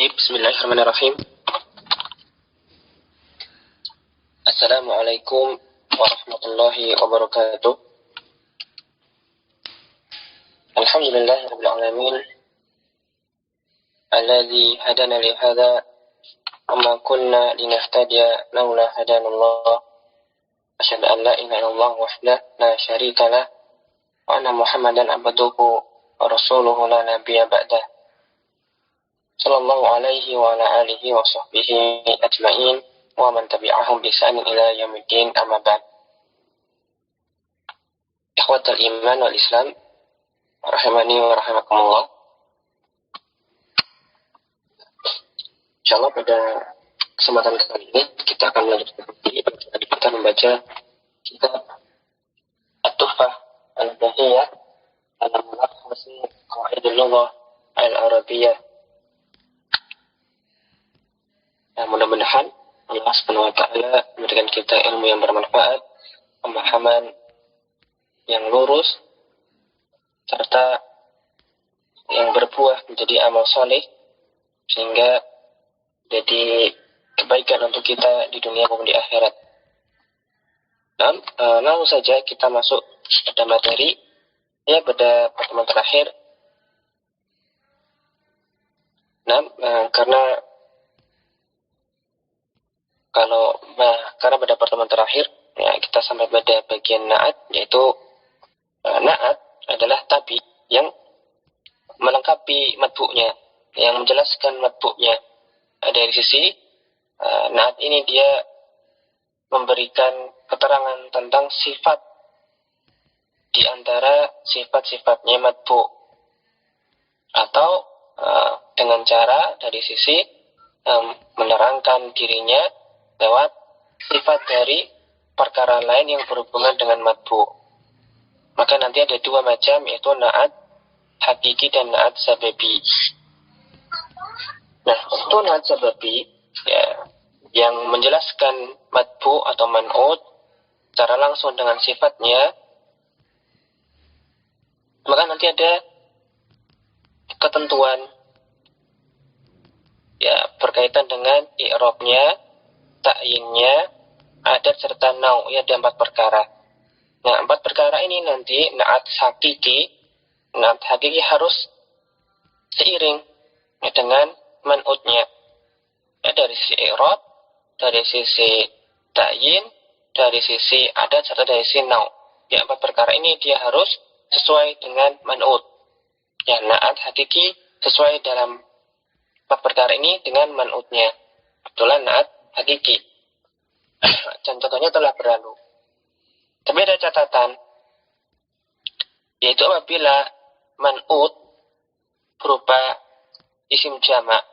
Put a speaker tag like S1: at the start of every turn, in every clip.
S1: Baik, bismillahirrahmanirrahim. Assalamualaikum warahmatullahi wabarakatuh. Alhamdulillahirabbil alamin. Alladzi hadana li hadza wa ma kunna linahtadiya laula hadanallah. Asyhadu an la ilaha illallah wahdahu la syarika lah wa anna Muhammadan abduhu wa rasuluhu la nabiyya ba'dah. Sallallahu alaihi wa ala alihi wa sahbihi ajma'in wa man tabi'ahum bi ihsanin ila yaumiddin, amma ba'd. Ikhwatal iman wal Islam, rahimani wa rahimakumullah. Insyaallah pada kesempatan kali ini kita akan melanjutkan kita membaca kitab At-Tuhfah Al-Bahiyah dalam Mulakhasi Qawaidul Lughah Al-Arabiyyah. Nah, mudah-mudahan Allah Subhanahu wa taala memberikan kita ilmu yang bermanfaat, pemahaman yang lurus, serta yang berbuah menjadi amal soleh, sehingga jadi kebaikan untuk kita di dunia maupun di akhirat. Langsung saja kita masuk pada materi, ya, pada pertemuan terakhir. Karena pada pertemuan terakhir, ya, kita sampai pada bagian na'at, yaitu na'at adalah tabi yang melengkapi matbu'nya, yang menjelaskan matbu'nya. Dari sisi na'at ini dia memberikan keterangan tentang sifat di antara sifat-sifatnya matbu', atau dengan cara dari sisi menerangkan dirinya lewat sifat dari perkara lain yang berhubungan dengan matbu'. Maka nanti ada dua macam, yaitu na'at hakiki dan na'at sababi. Nah, untuk na'at sababi, ya, yang menjelaskan matbu' atau man'ut secara langsung dengan sifatnya, maka nanti ada ketentuan, ya, berkaitan dengan i'rabnya, ta'yinnya, adat serta nau', ya, ada 4 perkara. Nah, 4 perkara ini nanti na'at hakiki harus seiring, ya, dengan man'utnya, ya, dari sisi i'rab, dari sisi ta'yin, dari sisi adat serta dari sisi nau'. Ya, 4 perkara ini dia harus sesuai dengan man'ut. Ya, na'at hakiki sesuai dalam 4 perkara ini dengan man'utnya. Itulah na'at hakiki. Dan contohnya telah berlalu. Tapi ada catatan, yaitu apabila man'ut berupa isim jamak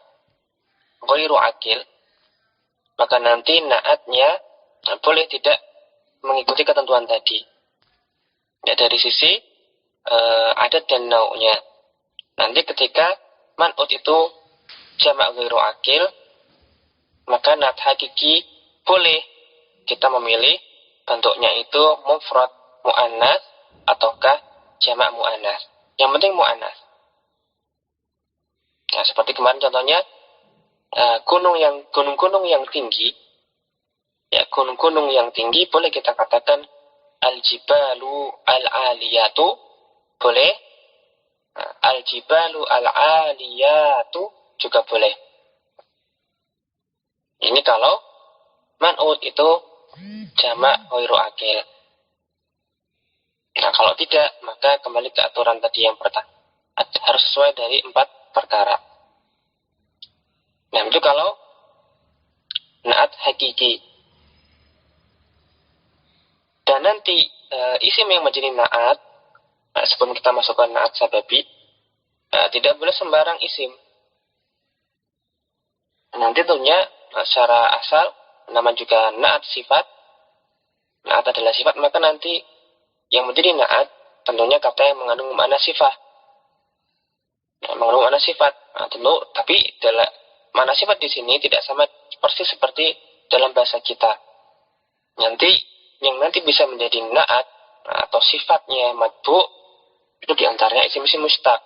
S1: ghairu akil, maka nanti na'atnya boleh tidak mengikuti ketentuan tadi, ya, dari sisi adat dan nau'nya. Nanti ketika man'ut itu jamak ghairu akil, maka na'at hakiki boleh kita memilih bentuknya itu mufrad mu'annas ataukah jamak mu'annas. Yang penting mu'annas. Nah, seperti kemarin contohnya gunung-gunung yang tinggi, ya, gunung-gunung yang tinggi boleh kita katakan al-jibalu al-aliyatu, boleh. Al-jibalu al-aliyatu juga boleh. Ini kalau man'ut itu jamak ghairu akil. Nah, kalau tidak, maka kembali ke aturan tadi yang pertama, harus sesuai dari 4 perkara. Nah, itu kalau na'at hakiki. Dan nanti isim yang menjadi na'at, sebelum kita masukkan na'at sababi, tidak boleh sembarang isim. Nanti tentunya secara asal nama juga na'at sifat. Na'at adalah sifat, maka nanti yang menjadi na'at tentunya kata yang mengandung makna sifat. Mengandung makna sifat. Nah, tentu, tapi dalam makna sifat di sini tidak sama persis seperti dalam bahasa kita. Nanti yang nanti bisa menjadi na'at atau sifatnya matbu' itu diantaranya isim-isim mustaq.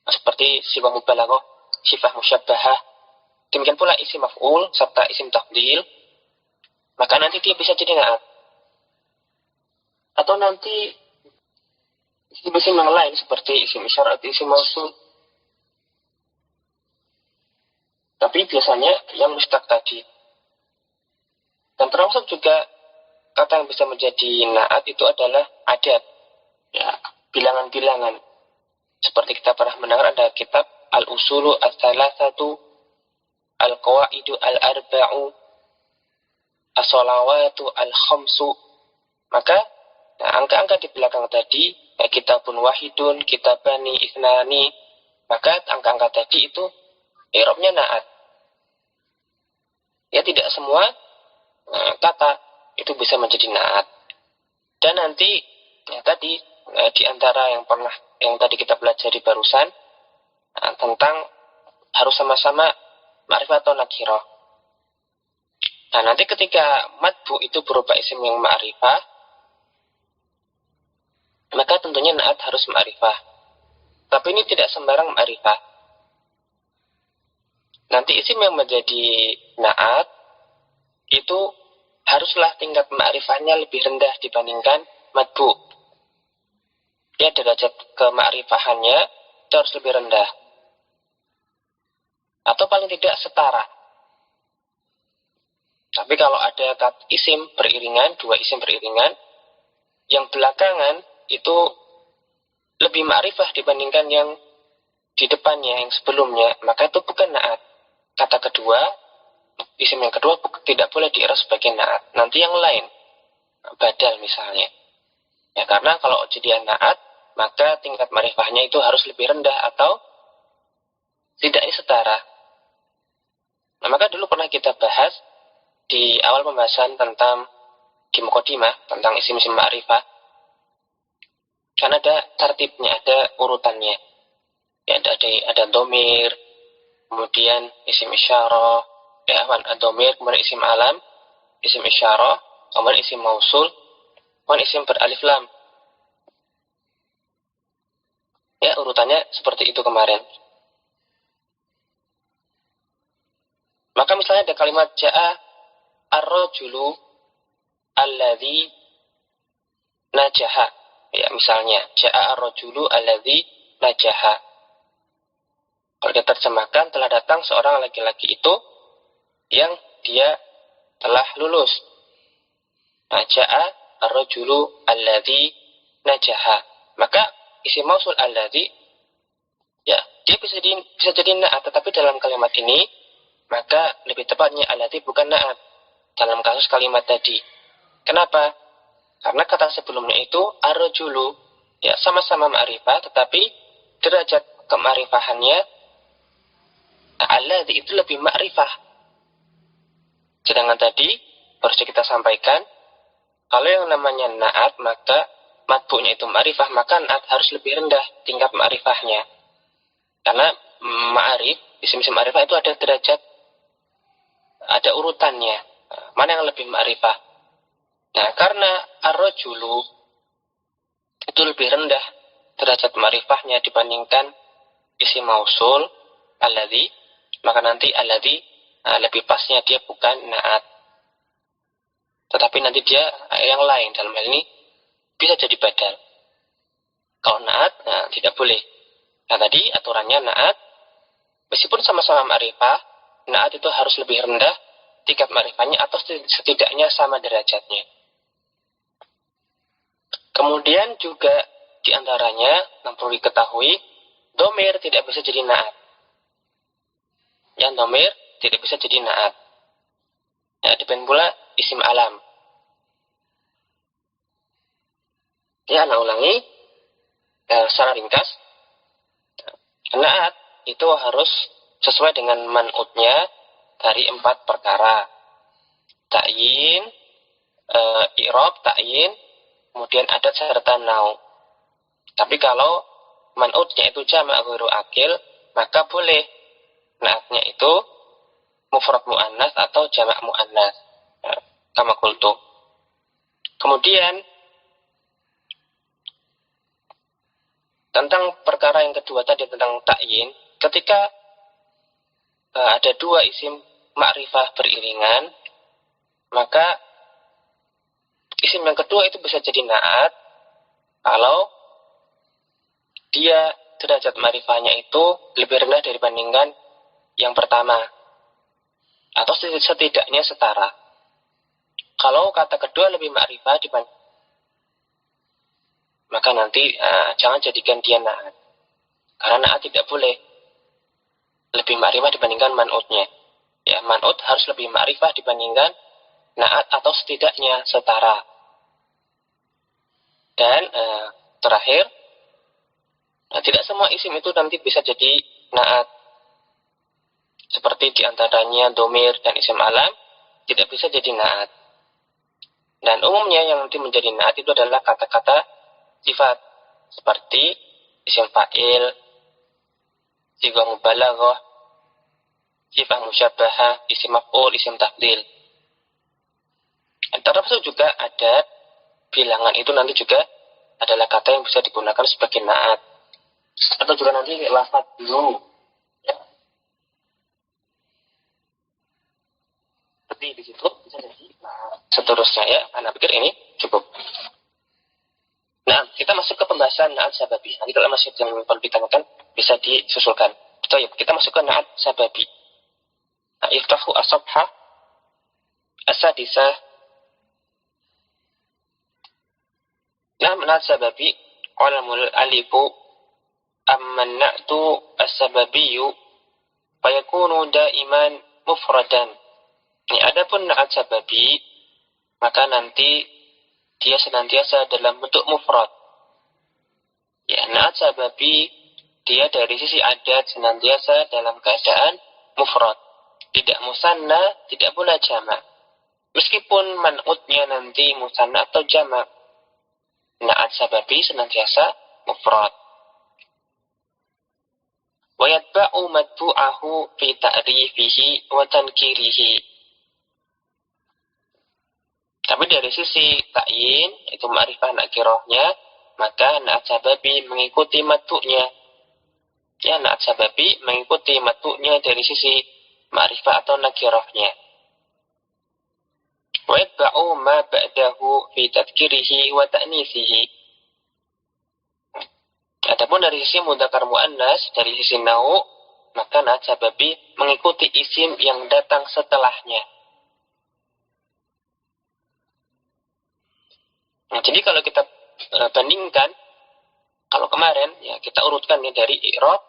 S1: Seperti sifat mubalaghah sifah musyabbahah. Demikian pula isim maf'ul serta isim tafdil, maka nanti dia bisa jadi na'at. Atau nanti isim-isim yang lain seperti isim isyarat, isim mausul. Tapi biasanya yang mustaq tadi. Dan termasuk juga kata yang bisa menjadi na'at itu adalah adat. Ya, bilangan-bilangan. Seperti kita pernah mendengar ada kitab Al-Usulu As-Salasatu, Al-Qawaidu Al-Arba'u, As-Salawatu Al-Khamsu. Maka angka-angka di belakang tadi, kitabun wahidun, kitabani, isnani, maka angka-angka tadi itu i'rabnya na'at. Ya, tidak semua kata itu bisa menjadi na'at. Dan nanti ya tadi di antara yang tadi kita pelajari barusan tentang harus sama-sama ma'rifah atau nakirah. Nah, nanti ketika matbu itu berupa isim yang ma'rifah, maka tentunya na'at harus ma'rifah. Tapi ini tidak sembarang ma'rifah. Nanti isim yang menjadi na'at itu haruslah tingkat ma'rifahnya lebih rendah dibandingkan matbu. Ya, derajat kema'rifahannya itu harus lebih rendah. Atau paling tidak setara. Tapi kalau ada isim beriringan, dua isim beriringan, yang belakangan itu lebih ma'rifah dibandingkan yang di depannya, yang sebelumnya, maka itu bukan na'at. Kata kedua, isim yang kedua tidak boleh di'rab sebagai na'at. Nanti yang lain, badal misalnya. Ya, karena kalau jadi na'at, maka tingkat ma'rifahnya itu harus lebih rendah atau tidaknya setara. Nah, maka dulu pernah kita bahas di awal pembahasan tentang di Muqaddimah tentang isim-isim ma'rifah. Kan ada tartibnya, ada urutannya. Ya, ada domir, kemudian isim isyarah, domir, kemudian isim alam, isim isyarah, kemudian isim mausul, kemudian isim beralif lam. Ya, urutannya seperti itu kemarin. Maka misalnya ada kalimat ja'a ar-rajulu alladzi najaha. Ya, misalnya ja'a ar-rajulu alladzi najaha. Kalau kita terjemahkan, telah datang seorang laki-laki itu yang dia telah lulus. Nah, ja'a ar-rajulu alladzi najaha. Maka isim mausul alladzi, ya, dia bisa jadi na'at, tetapi dalam kalimat ini maka lebih tepatnya alladzi bukan na'at dalam kasus kalimat tadi. Kenapa? Karena kata sebelumnya itu ar-rajulu, ya, sama-sama ma'rifah, tetapi derajat kema'rifahannya alladzi itu lebih ma'rifah. Sedangkan tadi baru kita sampaikan, kalau yang namanya na'at maka matbu'nya itu ma'rifah, maka na'at harus lebih rendah tingkat ma'rifahnya. Karena ma'arif, isim-isim ma'rifah itu ada derajat, ada urutannya. Mana yang lebih ma'rifah? Nah, karena ar-rajulu itu lebih rendah derajat ma'rifahnya dibandingkan isim mausul alladzi, maka nanti alladzi lebih pasnya dia bukan na'at. Tetapi nanti dia yang lain, dalam hal ini bisa jadi badal. Kalau na'at, tidak boleh. Nah, tadi aturannya na'at, meskipun sama-sama ma'rifah, na'at itu harus lebih rendah tingkat ma'rifahnya atau setidaknya sama derajatnya. Kemudian juga diantaranya yang perlu diketahui, domir tidak bisa jadi na'at. Yang domir tidak bisa jadi na'at. Ya, demikian pula isim alam. Ya, anak ulangi secara ringkas. Na'at itu harus sesuai dengan man'utnya dari 4 perkara. Ta'yin, i'rab, ta'yin, kemudian adat serta nau. Tapi kalau man'utnya itu jamak ghairu akil, maka boleh na'atnya itu mufrad mu'annas atau jamak mu'annas. Kama qultu. Kemudian tentang perkara yang kedua tadi tentang ta'yin, ketika ada dua isim ma'rifah beriringan, maka isim yang kedua itu bisa jadi na'at kalau dia derajat ma'rifahnya itu lebih rendah dibandingkan yang pertama, atau setidaknya setara. Kalau kata kedua lebih ma'rifah dibanding, maka nanti jangan jadikan dia na'at. Karena na'at tidak boleh lebih ma'rifah dibandingkan man'utnya. Ya, man'ut harus lebih ma'rifah dibandingkan na'at atau setidaknya setara. Dan terakhir, tidak semua isim itu nanti bisa jadi na'at. Seperti diantaranya domir dan isim alam tidak bisa jadi na'at. Dan umumnya yang nanti menjadi na'at itu adalah kata-kata sifat, seperti isim fa'il, sighah mubalaghah, sifat musyabbahah, isim maf'ul, isim tafdil. Termasuk juga adat, bilangan itu nanti juga adalah kata yang bisa digunakan sebagai na'at. Atau juga nanti lafaz dulu. Ya. Seperti di situ bisa jadi seterusnya ya. Anda pikir ini cukup. Nah, kita masuk ke pembahasan na'at sababi. Nanti kalau masih yang perlu ditanyakan bisa disusulkan. Kita masuk ke na'at sababi. Nah, iftahu as-sabha as-sadisah. Nah, na'at sababi alamul alifu amman na'tu as-sababiyyu fayakunu daiman mufradan. Ini adapun na'at sababi, maka nanti dia senantiasa dalam bentuk mufrad. Ya, na'at sababi dia dari sisi adat senantiasa dalam keadaan mufrad. Tidak musanna, tidak pula jamak. Meskipun man'utnya nanti musanna atau jamak, na'at sababi senantiasa mufrad. Wa yatba'u matbu'ahu fi ta'rifihi wa tankirihi. Tapi dari sisi ta'yin, itu ma'rifah nakirahnya, maka na'at sababi mengikuti matbu'nya. Ya, na'at sababi mengikuti matbu'nya dari sisi ma'rifah atau nakirahnya. Wa yatba'u ma ba'dahu fi tadhkirihi wa ta'nisihi. Adapun dari sisi mudzakkar muannas, dari sisi nau', maka na'at sababi mengikuti isim yang datang setelahnya. Nah, jadi kalau kita bandingkan, kalau kemarin ya kita urutkan ya dari i'rab,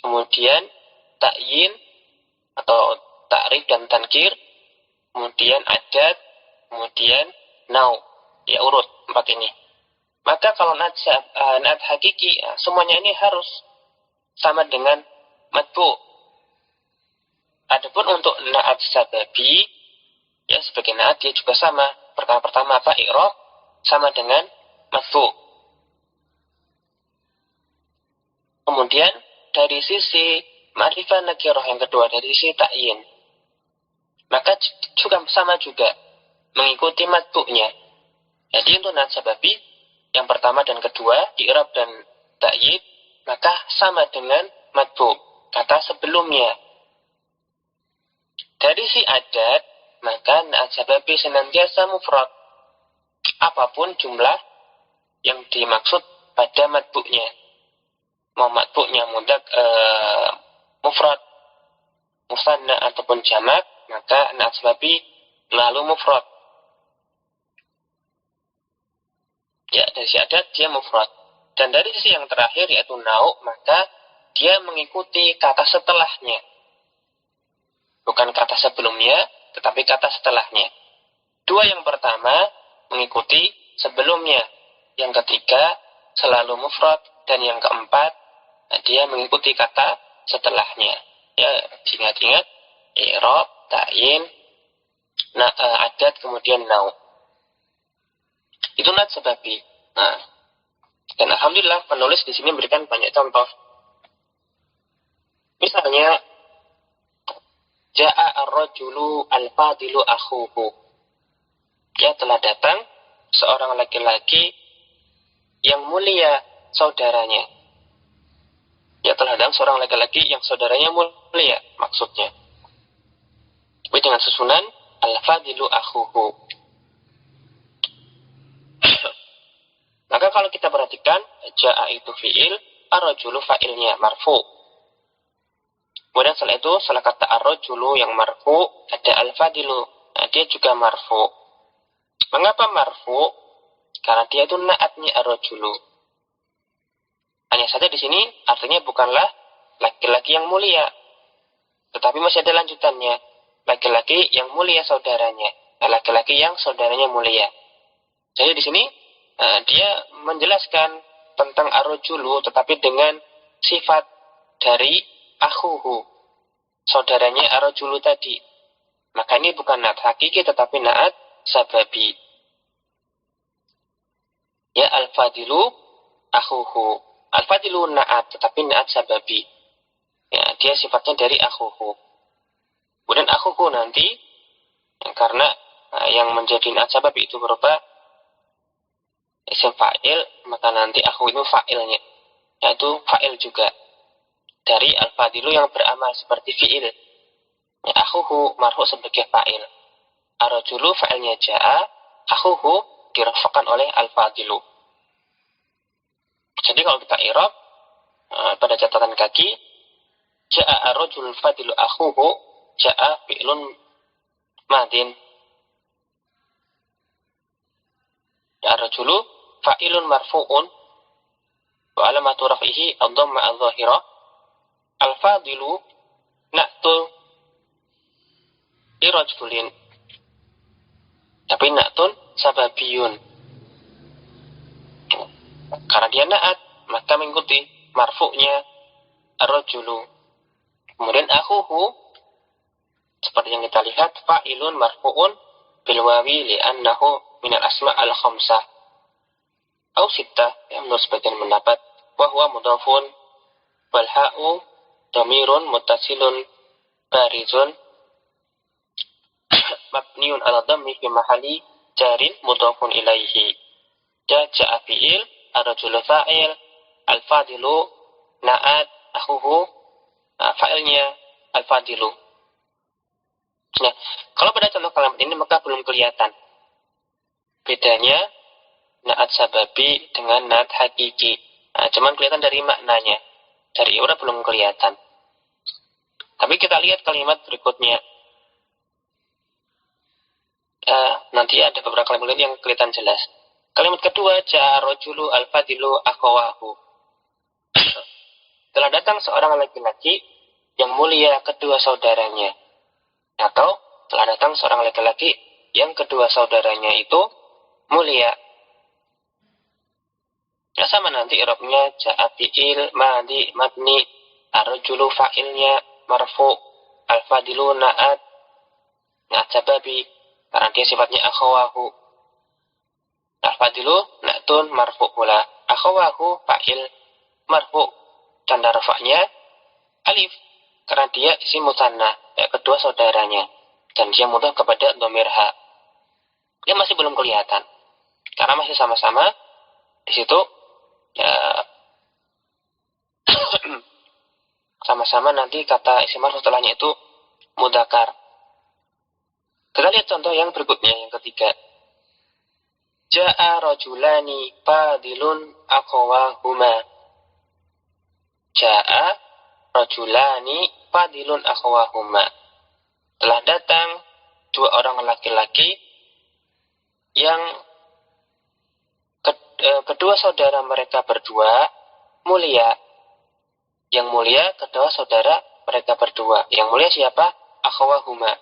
S1: kemudian ta'yin atau ta'rif dan tankir, kemudian adat, kemudian nau, ya urut 4 ini. Maka kalau na'at hakiki, ya, semuanya ini harus sama dengan matbu. Adapun untuk na'at sababi, ya sebagai na'at dia juga sama. Perkara pertama apa? I'rab sama dengan matbu. Kemudian dari sisi ma'rifah nakirah yang kedua, dari sisi ta'yin, maka juga sama juga mengikuti matbu'nya. Jadi untuk na'at sababi yang pertama dan kedua, i'rab dan ta'yin, maka sama dengan matbu, kata sebelumnya. Dari si adat, maka na'at sababi senantiasa mufrad. Apapun jumlah yang dimaksud pada matbu'nya. Mau matbu'nya mufrad, musanna ataupun jamak, maka na'at sababi lalu mufrad. Ya, dari si adat dia mufrad. Dan dari sisi yang terakhir yaitu nau', maka dia mengikuti kata setelahnya. Bukan kata sebelumnya, tetapi kata setelahnya. Dua yang pertama mengikuti sebelumnya. Yang ketiga selalu mufrad. Dan yang keempat dia mengikuti kata setelahnya. Ya, ingat-ingat i'rab, ta'yin, adat, kemudian nau'. Itu na'at sababi. Nah, dan alhamdulillah penulis di sini memberikan banyak contoh. Misalnya, ja'a ar-rajulu al-fadilu akhuhu. Ya, telah datang seorang laki-laki yang mulia saudaranya. Ya, terhadap seorang laki-laki yang saudaranya mulia, maksudnya. Tapi dengan susunan al-fadilu akhuhu. Maka kalau kita perhatikan, ja'a itu fi'il, ar-rajulu fa'ilnya marfu. Kemudian setelah itu, setelah kata ar-rajulu yang marfu, ada al-fadilu. Nah, dia juga marfu. Mengapa marfu? Karena dia itu naatnya ar-rajulu. Hanya saja di sini artinya bukanlah laki-laki yang mulia, tetapi masih ada lanjutannya. Laki-laki yang mulia saudaranya. Laki-laki yang saudaranya mulia. Jadi di sini dia menjelaskan tentang ar-rajulu, tetapi dengan sifat dari akhuhu, saudaranya ar-rajulu tadi. Maka ini bukan naat hakiki, tetapi naat sababi. Ya, al-fadilu akhuhu. Al-fadilu naat, tetapi naat sababi. Ya, dia sifatnya dari akhuhu. Kemudian akhuhu nanti, karena yang menjadi naat sababi itu berupa isim fa'il, maka nanti akhu itu fa'ilnya, yaitu fa'il juga dari al-fadilu yang beramal seperti fi'il. Ya, akhuhu marfu sebagai fa'il. Ar-rajulu fa'ilnya ja'a, akhuhu dirafa'kan oleh al-fadilu. Jadi kalau kita i'rab pada catatan kaki, ja'a ar-rajul fadilu akhuhu, ja'a fi'lun madin. Ya, ar-rajulu fa'ilun marfu'un wa alamatu raf'ihi ad-dhamma adh-dhahira. Al-fadilu na'tu irajulin, tapi na'tun sababiyun. Karena dia na'at, maka mengikuti marfu'nya ar-rajulu. Kemudian akhuhu, seperti yang kita lihat, fa'ilun marfu'un bil wawi li'annahu minal asma' al-khamsah au sittah, yang menurut sebagian pendapat, wa huwa mudhafun wal ha'u dhamirun muttasilun barizun mabniun ala dhammi fi mahalli jarin mudhafun ilaihi. Ja'a fi'il, ar-rajulu fa'il, al-fadilu na'at, akhuhu fa'ilnya al-fadilu. Nah, kalau pada contoh kalimat ini maka belum kelihatan bedanya naat sababi dengan naat hakiki. Cuman kelihatan dari maknanya. Dari i'rab belum kelihatan. Tapi kita lihat kalimat berikutnya. Nanti ada beberapa kalimat yang kelihatan jelas. Kalimat kedua, ja'a rajulu al-fadilu akhawahu. Telah datang seorang laki-laki yang mulia kedua saudaranya. Atau telah datang seorang laki-laki yang kedua saudaranya itu mulia. Ya, sama nanti i'rabnya ja'a fi'il madi mabni, ar-rajulu fa'ilnya marfu, al-fadilu na'at sababi, karena dia sifatnya akhawahu. Al-fadilu na'tun marfu pula, akhawahu fa'il marfu, tanda rafa'nya alif, karena dia isim musanna, kedua saudaranya, dan dia mudhaf kepada dhamir ha. Dia masih belum kelihatan, karena masih sama-sama di situ. Sama-sama nanti kata isim marfu setelahnya itu mudzakkar. Kita lihat contoh yang berikutnya, yang ketiga. Ja'a rajulani fadilun akhawahuma. Ja'a rajulani fadilun akhawahuma. Telah datang dua orang laki-laki yang kedua saudara mereka berdua mulia. Yang mulia kedua saudara mereka berdua. Yang mulia siapa? Akhawahuma.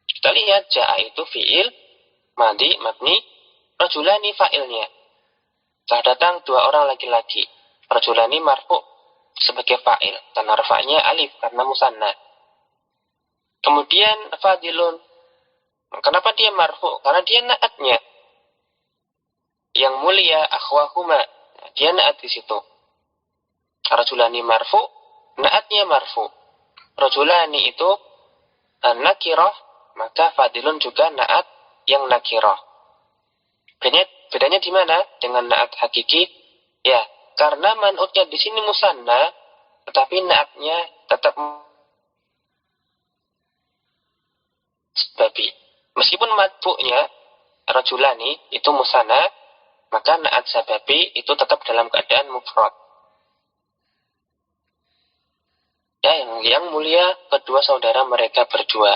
S1: Kita lihat ja'a itu fi'il madi mabni, rajulani fa'ilnya. Telah datang dua orang laki-laki. Rajulani marfu sebagai fa'il, dan rafa'nya alif karena musanna. Kemudian fadilun. Kenapa dia marfu? Karena dia naatnya. Yang mulia akhwahuma, dia naat di situ. Rajulani marfu, naatnya marfu. Rajulani itu nakirah, maka fadilun juga naat yang nakirah. Bedanya di mana dengan naat hakiki? Ya, karena man'utnya di sini musanna, tetapi naatnya tetap sababi. Meskipun matbu'nya rajulani itu musanna, maka naat sababi itu tetap dalam keadaan mufrad. Ya, yang mulia kedua saudara mereka berdua.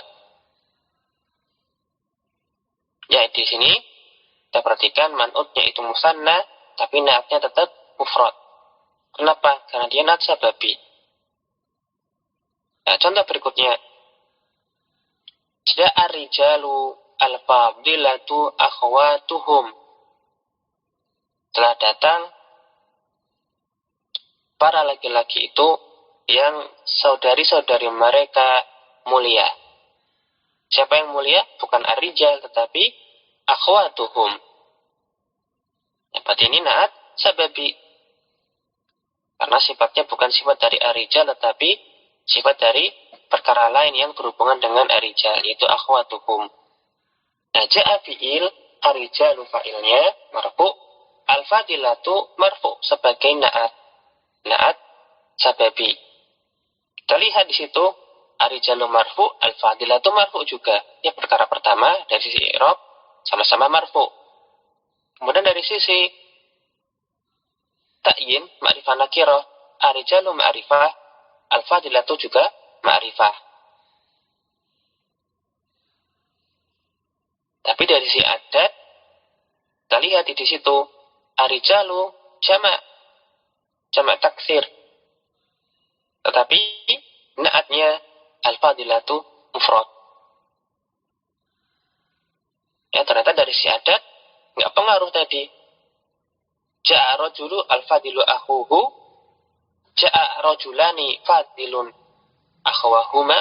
S1: Ya, di sini kita perhatikan man'utnya itu musanna, tapi naatnya tetap mufrad. Kenapa? Karena dia naat sababi. Nah, contoh berikutnya. Ja'a rijalu al-fadilatu akhwatuhum. Telah datang para laki-laki itu yang saudari-saudari mereka mulia. Siapa yang mulia? Bukan ar-rijal, tetapi akhwatuhum. Berarti ini naat sababi. Karena sifatnya bukan sifat dari ar-rijal, tetapi sifat dari perkara lain yang berhubungan dengan ar-rijal, yaitu akhwatuhum. Nah, ja'a fi'il, ar-rijalu fa'ilnya marfu, al-fadilatu marfu sebagai naat sababi. Kita lihat di situ ar-rijalu marfu, al-fadilatu marfu juga. Ya, perkara pertama dari sisi i'rab sama-sama marfu. Kemudian dari sisi ta'yin, ma'rifah nakirah, ar-rijalu ma'rifah, al-fadilatu juga ma'rifah. Tapi dari sisi adat, kita lihat di situ ar-rijalu jamak taksir. Tetapi naatnya al-fadilatu mufrad. Ya, ternyata dari sisi adat nggak pengaruh tadi. Ja'a rajulu al-fadilu akhuhu, ja'a rajulani fadilun akhwahuma,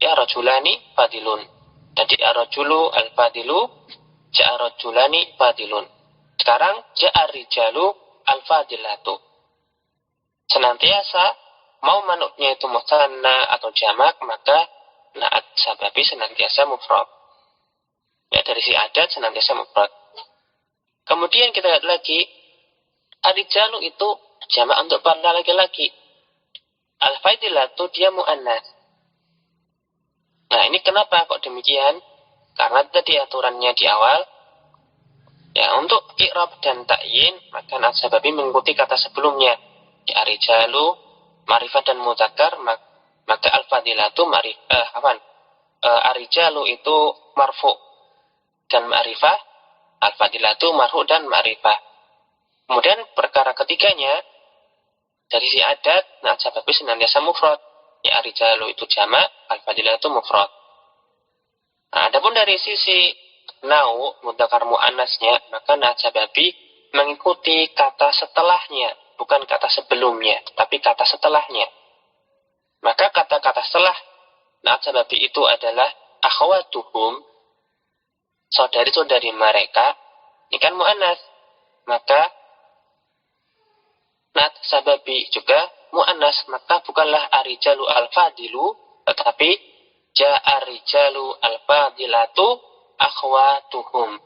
S1: ya rajulani fadilun. Tadi ar-rajulu al-fadilu, ja'a rajulani fadilun. Sekarang ja'a rijalu al-fadilatu. Senantiasa mau manuknya itu musanna atau jamak, maka naat sababi senantiasa mufrad. Ya, dari si adat senantiasa mufrad. Kemudian kita lihat lagi, ar-rijalu itu jamak untuk para laki-laki. Al-fadilatu dia mu'annas. Nah, ini kenapa kok demikian? Karena tadi aturannya di awal, ya, untuk i'rab dan ta'yin, maka naat sababi mengikuti kata sebelumnya. Di ar-rijalu ma'rifah dan mudzakkar, maka al-fadilatu ar-rijalu itu marfu dan ma'rifah, al-fadilatu marfu dan ma'rifah. Kemudian perkara ketiganya dari si adat, naat sababi senantiasa mufrad. Ya, ar-rijalu itu jamak, al-fadilatu mufrad. Nah, adapun dari sisi nau mudzakkar muannasnya, maka naat sababi mengikuti kata setelahnya, bukan kata sebelumnya, tapi kata setelahnya. Maka kata-kata setelah naat sababi itu adalah akhwatuhum, saudari-saudari mereka, ini kan muannas. Maka naat sababi juga muannas, maka bukanlah ar-rijalu al-fadilu, tetapi ja'a rijalu al-fadilatu akhwatuhum.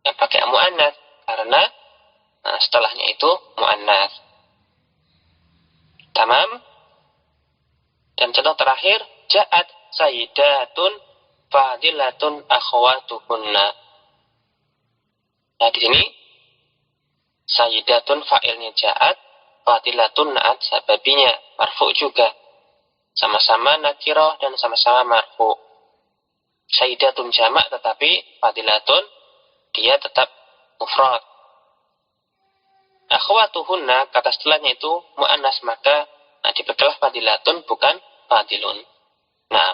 S1: Yang pakai muannas karena setelahnya itu muannas. Tamam. Dan contoh terakhir, ja'at sayyidatun fadilatun akhwatuhunna. Nah, di sini sayyidatun fa'ilnya ja'at, fadilatun naat sababinya marfu juga. Sama-sama nakirah dan sama-sama marfu. Sayyidatun jamak, tetapi fadilatun dia tetap mufrad. Akhwatuhunna kata setelahnya itu muannas, maka diperkelah fadilatun bukan fadilun. Nah,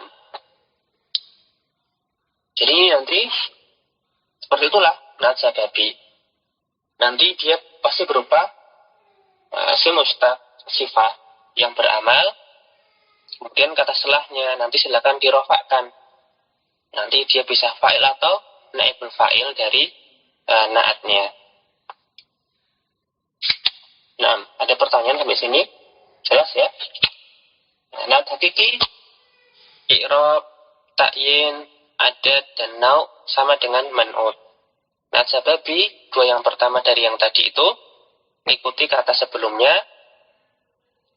S1: jadi nanti seperti itulah naat sababi. Nanti dia pasti berupa si mustaq, sifat yang beramal. Kemudian kata setelahnya nanti silakan dirofakkan. Nanti dia bisa fa'il atau naibul fa'il dari naatnya. Nah, ada pertanyaan sampai sini? Jelas ya? Naat hakiki, i'rab, ta'yin, adat, dan nau sama dengan man'ut. Naat sababi, dua yang pertama dari yang tadi itu, mengikuti kata sebelumnya,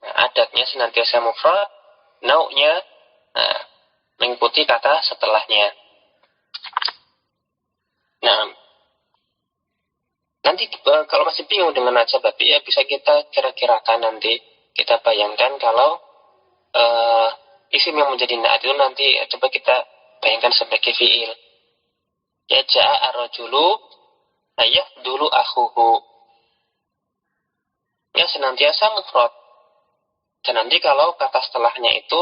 S1: adatnya senantiasa mufrad, nau'nya mengikuti kata setelahnya. Nah, nanti kalau masih bingung dengan najab babi, ya bisa kita kira-kirakan nanti, kita bayangkan kalau isim yang menjadi na'at itu nanti coba kita bayangkan sebagai fi'il. Ya ja'a ar-rajulu ayah dulu akhuhu. Ya senantiasa mufrad. Dan nanti kalau kata setelahnya itu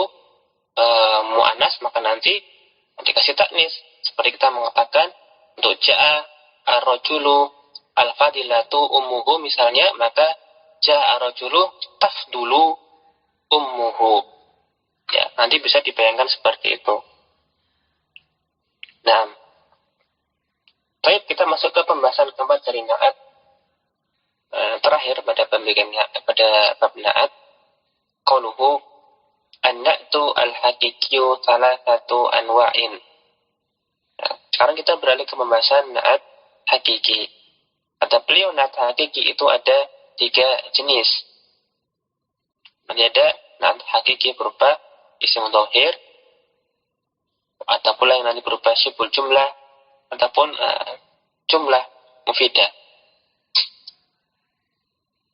S1: mu'annas, maka nanti dikasih taknis. Seperti kita mengatakan untuk ja'a ar-rajulu al-fadilatu ummuhu misalnya, maka ja'a ar-rajulu tafdulu ummuhu. Ya, nanti bisa dibayangkan seperti itu. Nah, baik, kita masuk ke pembahasan keempat dari na'at. Terakhir pada bab na'at, qauluhu an-na'tu al-haqiqiyyu thalathatu anwa'in. Nah, sekarang kita beralih ke pembahasan na'at hakiki. Kata beliau, na'at hakiki itu ada 3 jenis. Ada na'at hakiki berupa isim dhahir, atau pula yang nanti berupa syibul jumlah, ataupun jumlah mufidah.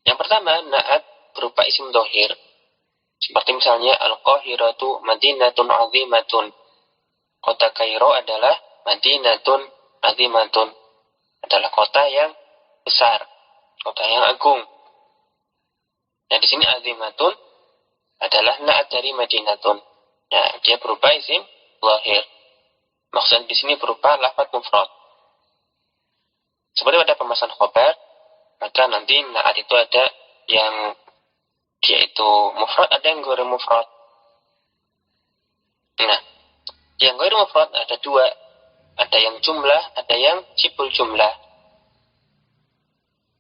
S1: Yang pertama, na'at berupa isim dhahir. Seperti misalnya al-Qahiratu madinatun azimatun. Kota Kairo adalah madinatun azimatun. Adalah kota yang besar, kota yang agung. Nah, di sini azimatun adalah na'at dari madinatun. Nah, dia berupa isim dhahir. Maksud di sini berupa lafaz mufrad. Seperti pada pembahasan khobar, maka nanti na'at itu ada yang dia itu mufrad, ada yang ghairu mufrad. Nah, yang ghairu mufrad ada 2. Ada yang jumlah, ada yang syibul jumlah.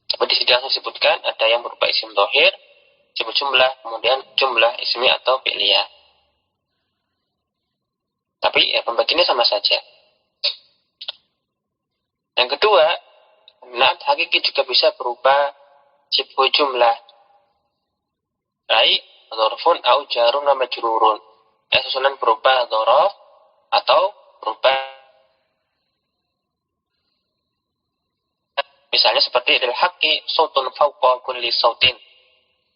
S1: Seperti sudah saya sebutkan, ada yang berupa isim dhahir, syibul jumlah, kemudian jumlah ismi atau fi'liyah. Tapi pembagiannya sama saja. Yang kedua, na'at hakiki juga bisa berupa syibul jumlah. Baik dzarfun au jarun wa majrurun. Susunan berupa dzaraf atau berupa misalnya seperti dal haqqi sautun fawqa kulli sautin.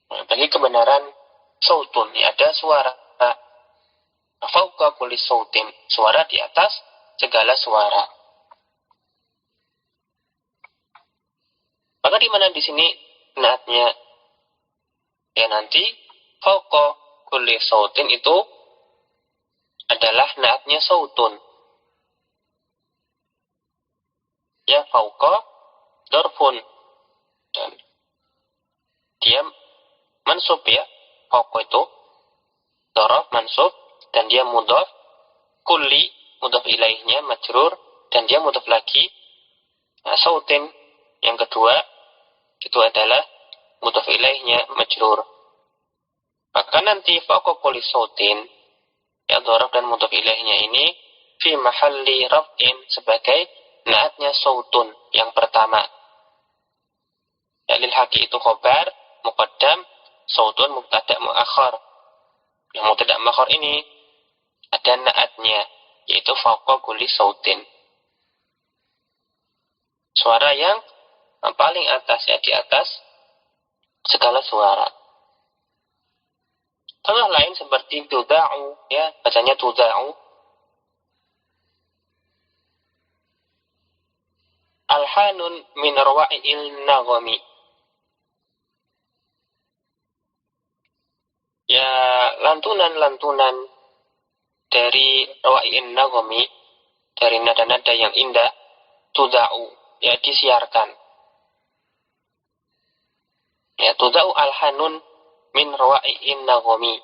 S1: Bagi kebenaran sautun, ya ada suara. Fawqa kulli sautin, suara di atas segala suara. Maka di mana di sini naatnya? Ya nanti fawqa kulli sautin itu adalah naatnya sautun. Ya fawqa dzarfun. Dan dia mansub ya. Fawqa itu dzaraf mansub dan dia mudhaf, kulli mudhaf ilaihnya majrur dan dia mudhaf lagi. Nah, sautin yang kedua itu adalah mudhaf ilaihnya majrur. Maka nanti fawqa kulli sautin, ya dzaraf dan mudhaf ilaihnya ini fi mahalli raf'in sebagai naatnya sautun yang pertama. Ya, lil haqi itu khobar muqaddam, sautun mubtada muakhar. Yang mubtada muakhar ini ada naatnya, yaitu fawqa kulli sautin. Suara yang paling atas, ya di atas segala suara. Contoh lain seperti tuda'u, ya bacanya tuda'u. Alhanun min rawa'il naghami. Ya lantunan-lantunan dari rawa'in naghami, dari nada-nada yang indah, tuda'u, ya disiarkan. Ya tuda'u alhanun min rawa'in naghami.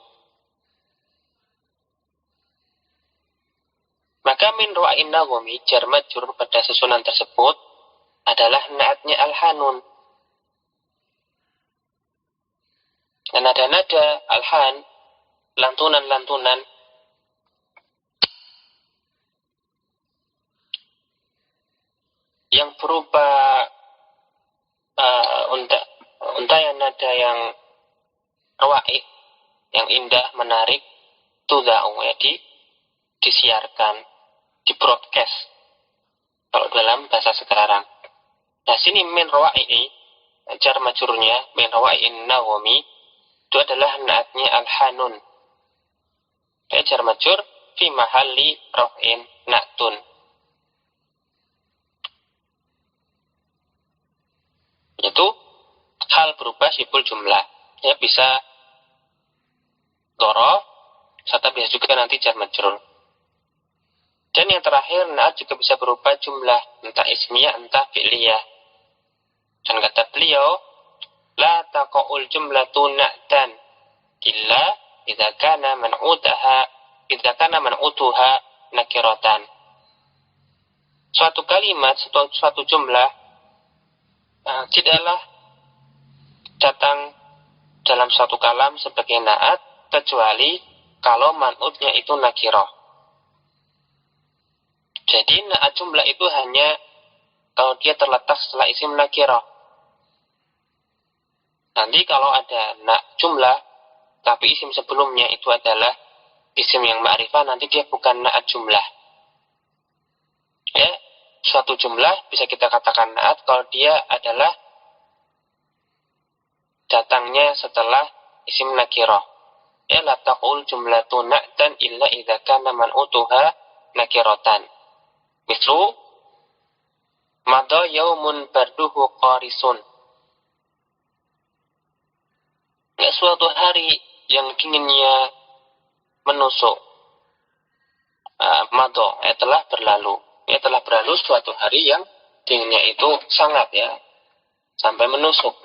S1: Maka min rawa'in naghami, jar majrur pada susunan tersebut adalah naatnya alhanun. Dan nada-nada alhan, lantunan-lantunan yang berupa ada yang rawaih, yang indah, menarik, tuda'u, ya, disiarkan, di-broadcast kalau dalam bahasa sekarang. Nah, sini min rawaih, jar majrurnya min rawaihin naghmi itu adalah naatnya al-hanun. Ya, jar majrur fi mahalli raf'in na'tun. Itu hal berubah sibul jumlah. Ya, bisa dhorof, serta bisa juga nanti jar majrur. Dan yang terakhir, naat juga bisa berubah jumlah, entah ismiyah, entah fi'liyah. Dan kata beliau, la taqa'ul jumlatu na'tan illa idza kana man'utuha nakiratan. Suatu kalimat, suatu jumlah tidaklah datang dalam suatu kalam sebagai naat kecuali kalau man'utnya itu nakirah. Jadi naat jumlah itu hanya kalau dia terletak setelah isim nakirah. Nanti kalau ada naat jumlah tapi isim sebelumnya itu adalah isim yang ma'rifah, nanti dia bukan naat jumlah. Ya, suatu jumlah bisa kita katakan naat kalau dia adalah datangnya setelah isim nakirah. Ya, la taqul jumlatu na'tan illa idza kana man'utuha nakiratan. Mislu madha yaumun barduhu qarisun. Ya, suatu hari yang dinginnya menusuk. Madha, telah berlalu. Ya, telah berlalu suatu hari yang dinginnya itu sangat, ya, sampai menusuk.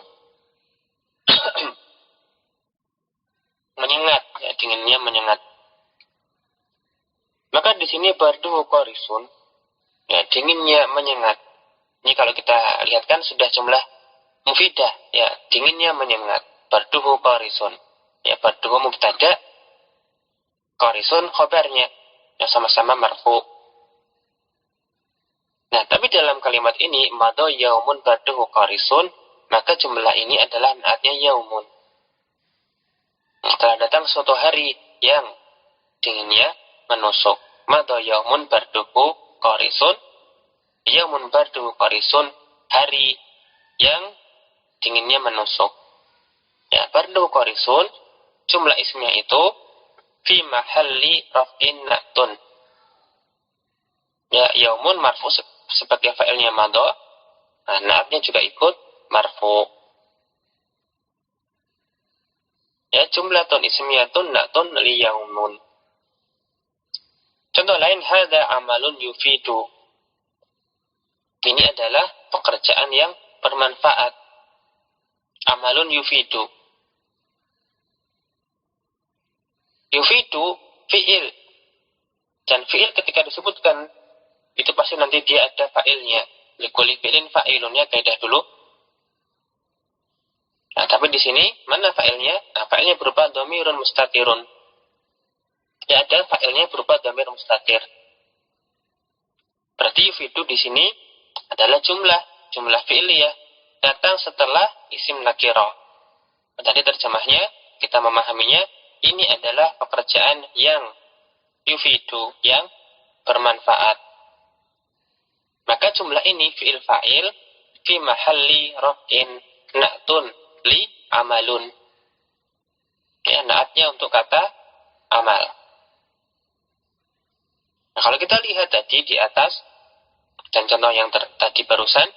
S1: Menyengat, ya, dinginnya menyengat. Maka di sini barduhu qarisun, ya, dinginnya menyengat. Ini kalau kita lihat kan sudah jumlah mufidah, ya, dinginnya menyengat. Barduhu qarisun, ya, barduhu mubtada, qarisun khobarnya, yang sama-sama marfu. Nah, tapi dalam kalimat ini madha yaumun barduhu qarisun, maka jumlah ini adalah naatnya yaumun. Setelah datang suatu hari yang dinginnya menusuk. Madha yaumun barduhu qarisun, yaumun barduhu qarisun, hari yang dinginnya menusuk. Ya, barduhu qarisun, jumlah ismnya itu fi mahalli raf'in na'tun. Ya, yaumun marfu sebagai fa'ilnya madha. Nah, naatnya juga ikut marfu. Ya, jumlatun ismiyatun na'tun li yaumun. Contoh lain, hadza amalun yufidu. Ini adalah pekerjaan yang bermanfaat. Amalun yufidu. Yufidu fi'il. Dan fi'il ketika disebutkan, itu pasti nanti dia ada fa'ilnya. Likulli fi'lin fa'ilunnya, kaidah dulu. Nah, tapi di sini mana fa'ilnya? Nah, fa'ilnya berupa dhamirun mustatirun. Ya, ada fa'ilnya berupa dhamir mustatir. Berarti yufidu di sini adalah jumlah fi'liyah, datang setelah isim nakirah. Tadi terjemahnya, kita memahaminya, ini adalah pekerjaan yang yufidu, yang bermanfaat. Maka jumlah ini fi'il fa'il fi mahalli raf'in na'tun li amalun. Ya, naatnya untuk kata amal. Nah, kalau kita lihat tadi di atas dan contoh yang tadi barusan,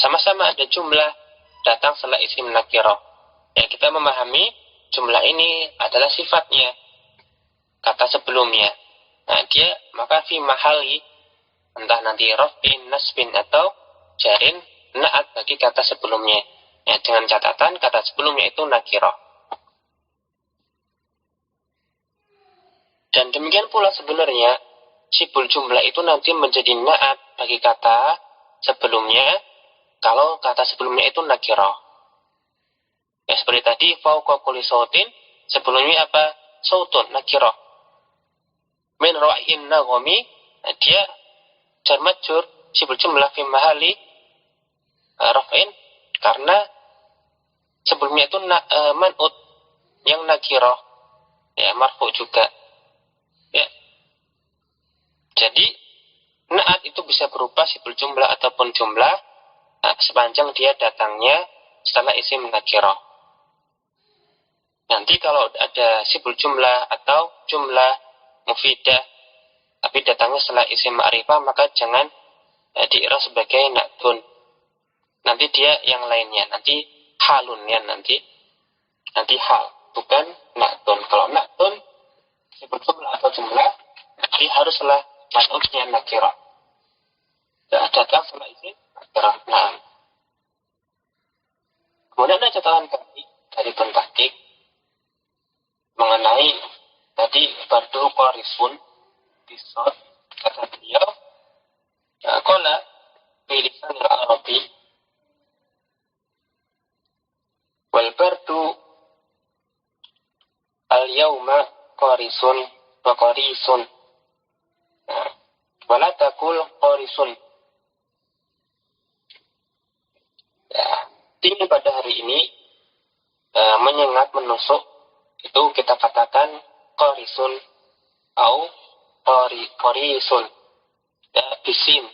S1: sama-sama ada jumlah datang setelah isim nakirah. Ya, kita memahami jumlah ini adalah sifatnya kata sebelumnya. Nah, dia maka fi mahali, entah nanti raf'in, nasbin atau jarin, naat bagi kata sebelumnya. Ya, dengan catatan kata sebelumnya itu nakirah. Dan demikian pula sebenarnya sibul jumlah itu nanti menjadi naat bagi kata sebelumnya kalau kata sebelumnya itu nakirah. Ya, seperti tadi fauqa kulli sautin, sebelumnya apa? Sautun, nakirah. Min ra'ihin naghmi, nah, dia jar majrur sibul jumlah fi mahali raf'in, karena sebelumnya itu man'ut yang nakirah, ya marfu juga. Ya. Jadi na'at itu bisa berupa sifil jumlah ataupun jumlah sepanjang dia datangnya setelah isim nakirah. Nanti kalau ada sifil jumlah atau jumlah mufidah tapi datangnya setelah isim ma'rifah, maka jangan diikrah sebagai na'tun. Nanti dia yang lainnya, nanti halun ya, nanti hal, bukan na'tun. Kalau na'tun sifil jumlah atau jumlah, nanti haruslah man'utnya nakirah. Datang setelah isim nakirah. Nah, kemudian ada catatan kami dari Pentahqiq mengenai tadi bardu qarisun bisod, kata beliau qala fi lisan al-arabi wal bardu al-yawma qarisun wa qarisun wala takul qarisun. Ya, dingin pada hari ini menyengat, menusuk, itu kita katakan qarisun atau qarisun, ya, bisim.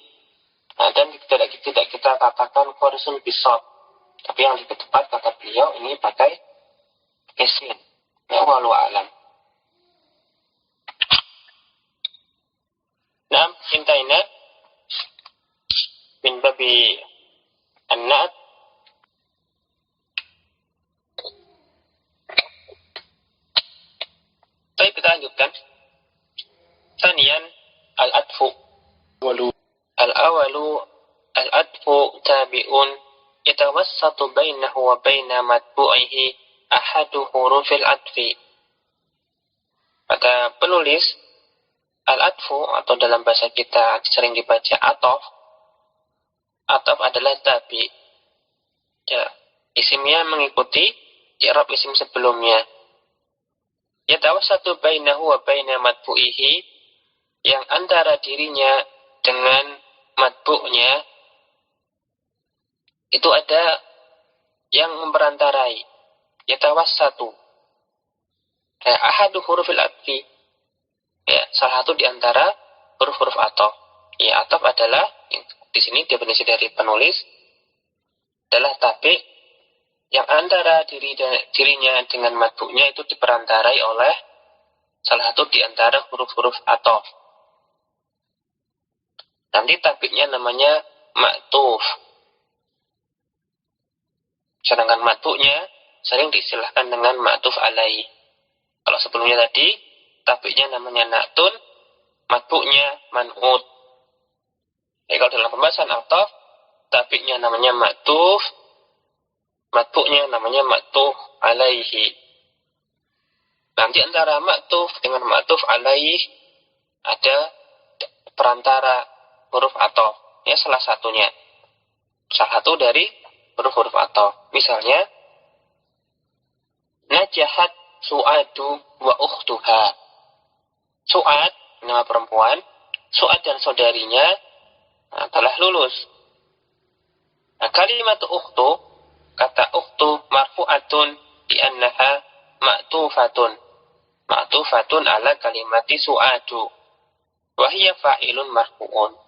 S1: Nah, dan tidak kita katakan qarisun bisab, tapi yang lebih tepat kata beliau ini pakai sin. Ya, wallahu alam. Nah, intaina min babi an-na'at. Baik, kita lanjutkan. Sanian al-adfu. Al-awalu al-adfu tabi'un yatawassatu bainahu wa baina matbu'ihi ahadu hurufil adfi. Kata penulis, al-adfu atau dalam bahasa kita sering dibaca atof. Atof adalah tabi. Ya, isimnya mengikuti i'rab isim sebelumnya. Yatawassatu bainahu wa baina matbu'ihi, yang antara dirinya dengan matbu'nya itu ada yang memperantarai. Yatawassatu, ya, ahadu hurufil adfi, ya, salah satu di antara huruf-huruf atof. Ya, atof adalah, di sini definisi dari penulis, adalah tabi yang antara dirinya dengan matbu'nya itu diperantarai oleh salah satu di antara huruf-huruf atof. Nanti tabi'nya namanya ma'tuf. Sedangkan matbu'nya sering diistilahkan dengan ma'tuf alaih. Kalau sebelumnya tadi tabi'nya namanya na'tun, matbu'nya man'ut. Jadi kalau dalam pembahasan atof, tabi'nya namanya ma'tuf, matbu'nya namanya ma'tuf alaihi. Nanti antara ma'tuf dengan ma'tuf alaih ada perantara huruf atof. Ya, salah satunya. Salah satu dari huruf-huruf atof. Misalnya, najahat su'adu wa ukhtuha. Su'ad, nama perempuan. Su'ad dan saudarinya telah lulus. Nah, kalimat ukhtu, kata ukhtu marfu'atun li'annaha ma'tufatun. Ma'tufatun ala kalimati su'adu. Wahiyya fa'ilun marfu'un.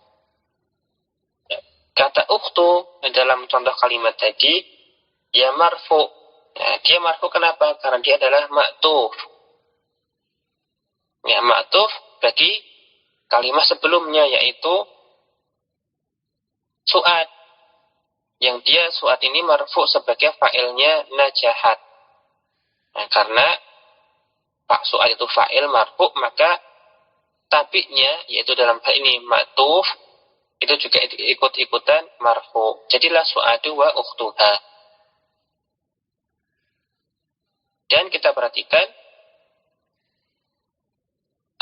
S1: Kata ukhtu dalam contoh kalimat tadi, ya marfu'. Nah, dia marfu' kenapa? Karena dia adalah ma'tuf. Ya, ma'tuf bagi kalimat sebelumnya, yaitu su'ad. Yang dia su'ad ini marfu' sebagai fa'ilnya najahat. Nah, karena Pak su'ad itu fa'il marfu', maka tabi'nya, yaitu dalam hal ini ma'tuf, itu juga ikut-ikutan marfu'. Jadilah su'adu wa ukhtuha. Dan kita perhatikan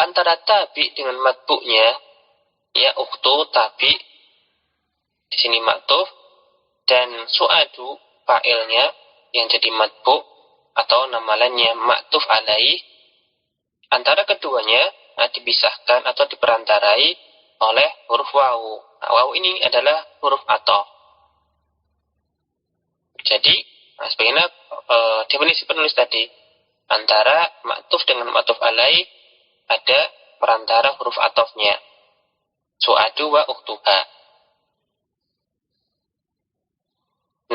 S1: antara tabi dengan matbu'nya, ya, ukhtu tabi, di sini ma'tuf, dan su'adu fa'ilnya yang jadi matbu' atau nama lainnya ma'tuf alaih, antara keduanya dipisahkan atau diperantarai oleh huruf wawu. Nah, wawu ini adalah huruf atof. Jadi Nah, sebagaimana definisi penulis tadi, antara ma'tuf dengan ma'tuf alaih ada perantara huruf atofnya. Su'adu wa uktuha.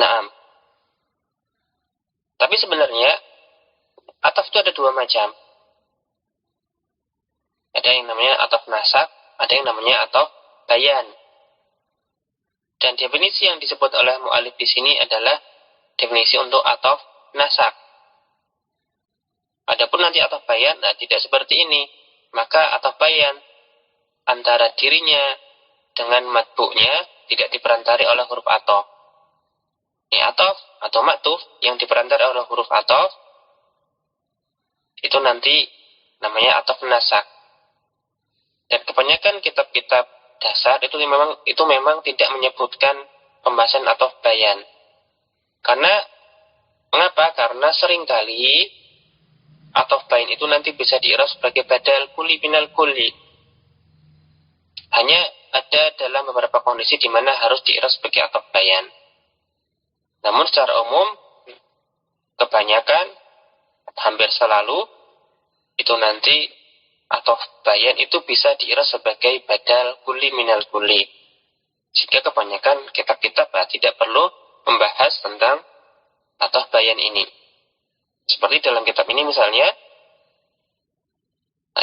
S1: Naam. Tapi sebenarnya ataf itu ada dua macam. Ada yang namanya ataf nasak, ada yang namanya ataf bayan. Dan definisi yang disebut oleh mu'alif di sini adalah definisi untuk ataf nasak. Adapun nanti ataf bayan, nah tidak seperti ini. Maka ataf bayan antara dirinya dengan matbu'nya tidak diperantari oleh huruf ataf. Ini ataf atau maktuf yang diperantari oleh huruf ataf itu nanti namanya ataf nasak. Dan kebanyakan kitab-kitab dasar itu memang tidak menyebutkan pembahasan ataf bayan. Mengapa? Karena seringkali ataf bayan itu nanti bisa diiraf sebagai badal kuli binal kuli. Hanya ada dalam beberapa kondisi di mana harus diiraf sebagai ataf bayan. Namun secara umum, kebanyakan, hampir selalu, itu nanti ataf bayan itu bisa diiraf sebagai badal kuli minal kuli. Jika kebanyakan kitab-kitab tidak perlu membahas tentang ataf bayan ini. Seperti dalam kitab ini misalnya,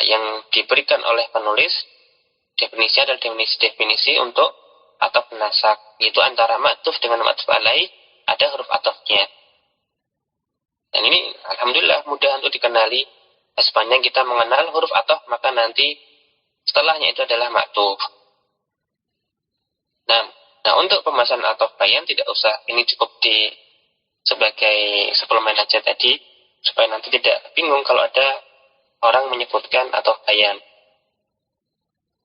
S1: yang diberikan oleh penulis, definisi adalah definisi untuk ataf nasak, yaitu antara ma'tuf dengan ma'tuf alaih, ada huruf atofnya. Dan ini alhamdulillah mudah untuk dikenali. Sepanjang kita mengenal huruf atof, maka nanti setelahnya itu adalah maktuf. Nah, untuk pembahasan atof bayan tidak usah, ini cukup sebagai suplemen aja tadi, supaya nanti tidak bingung kalau ada orang menyebutkan atof bayan.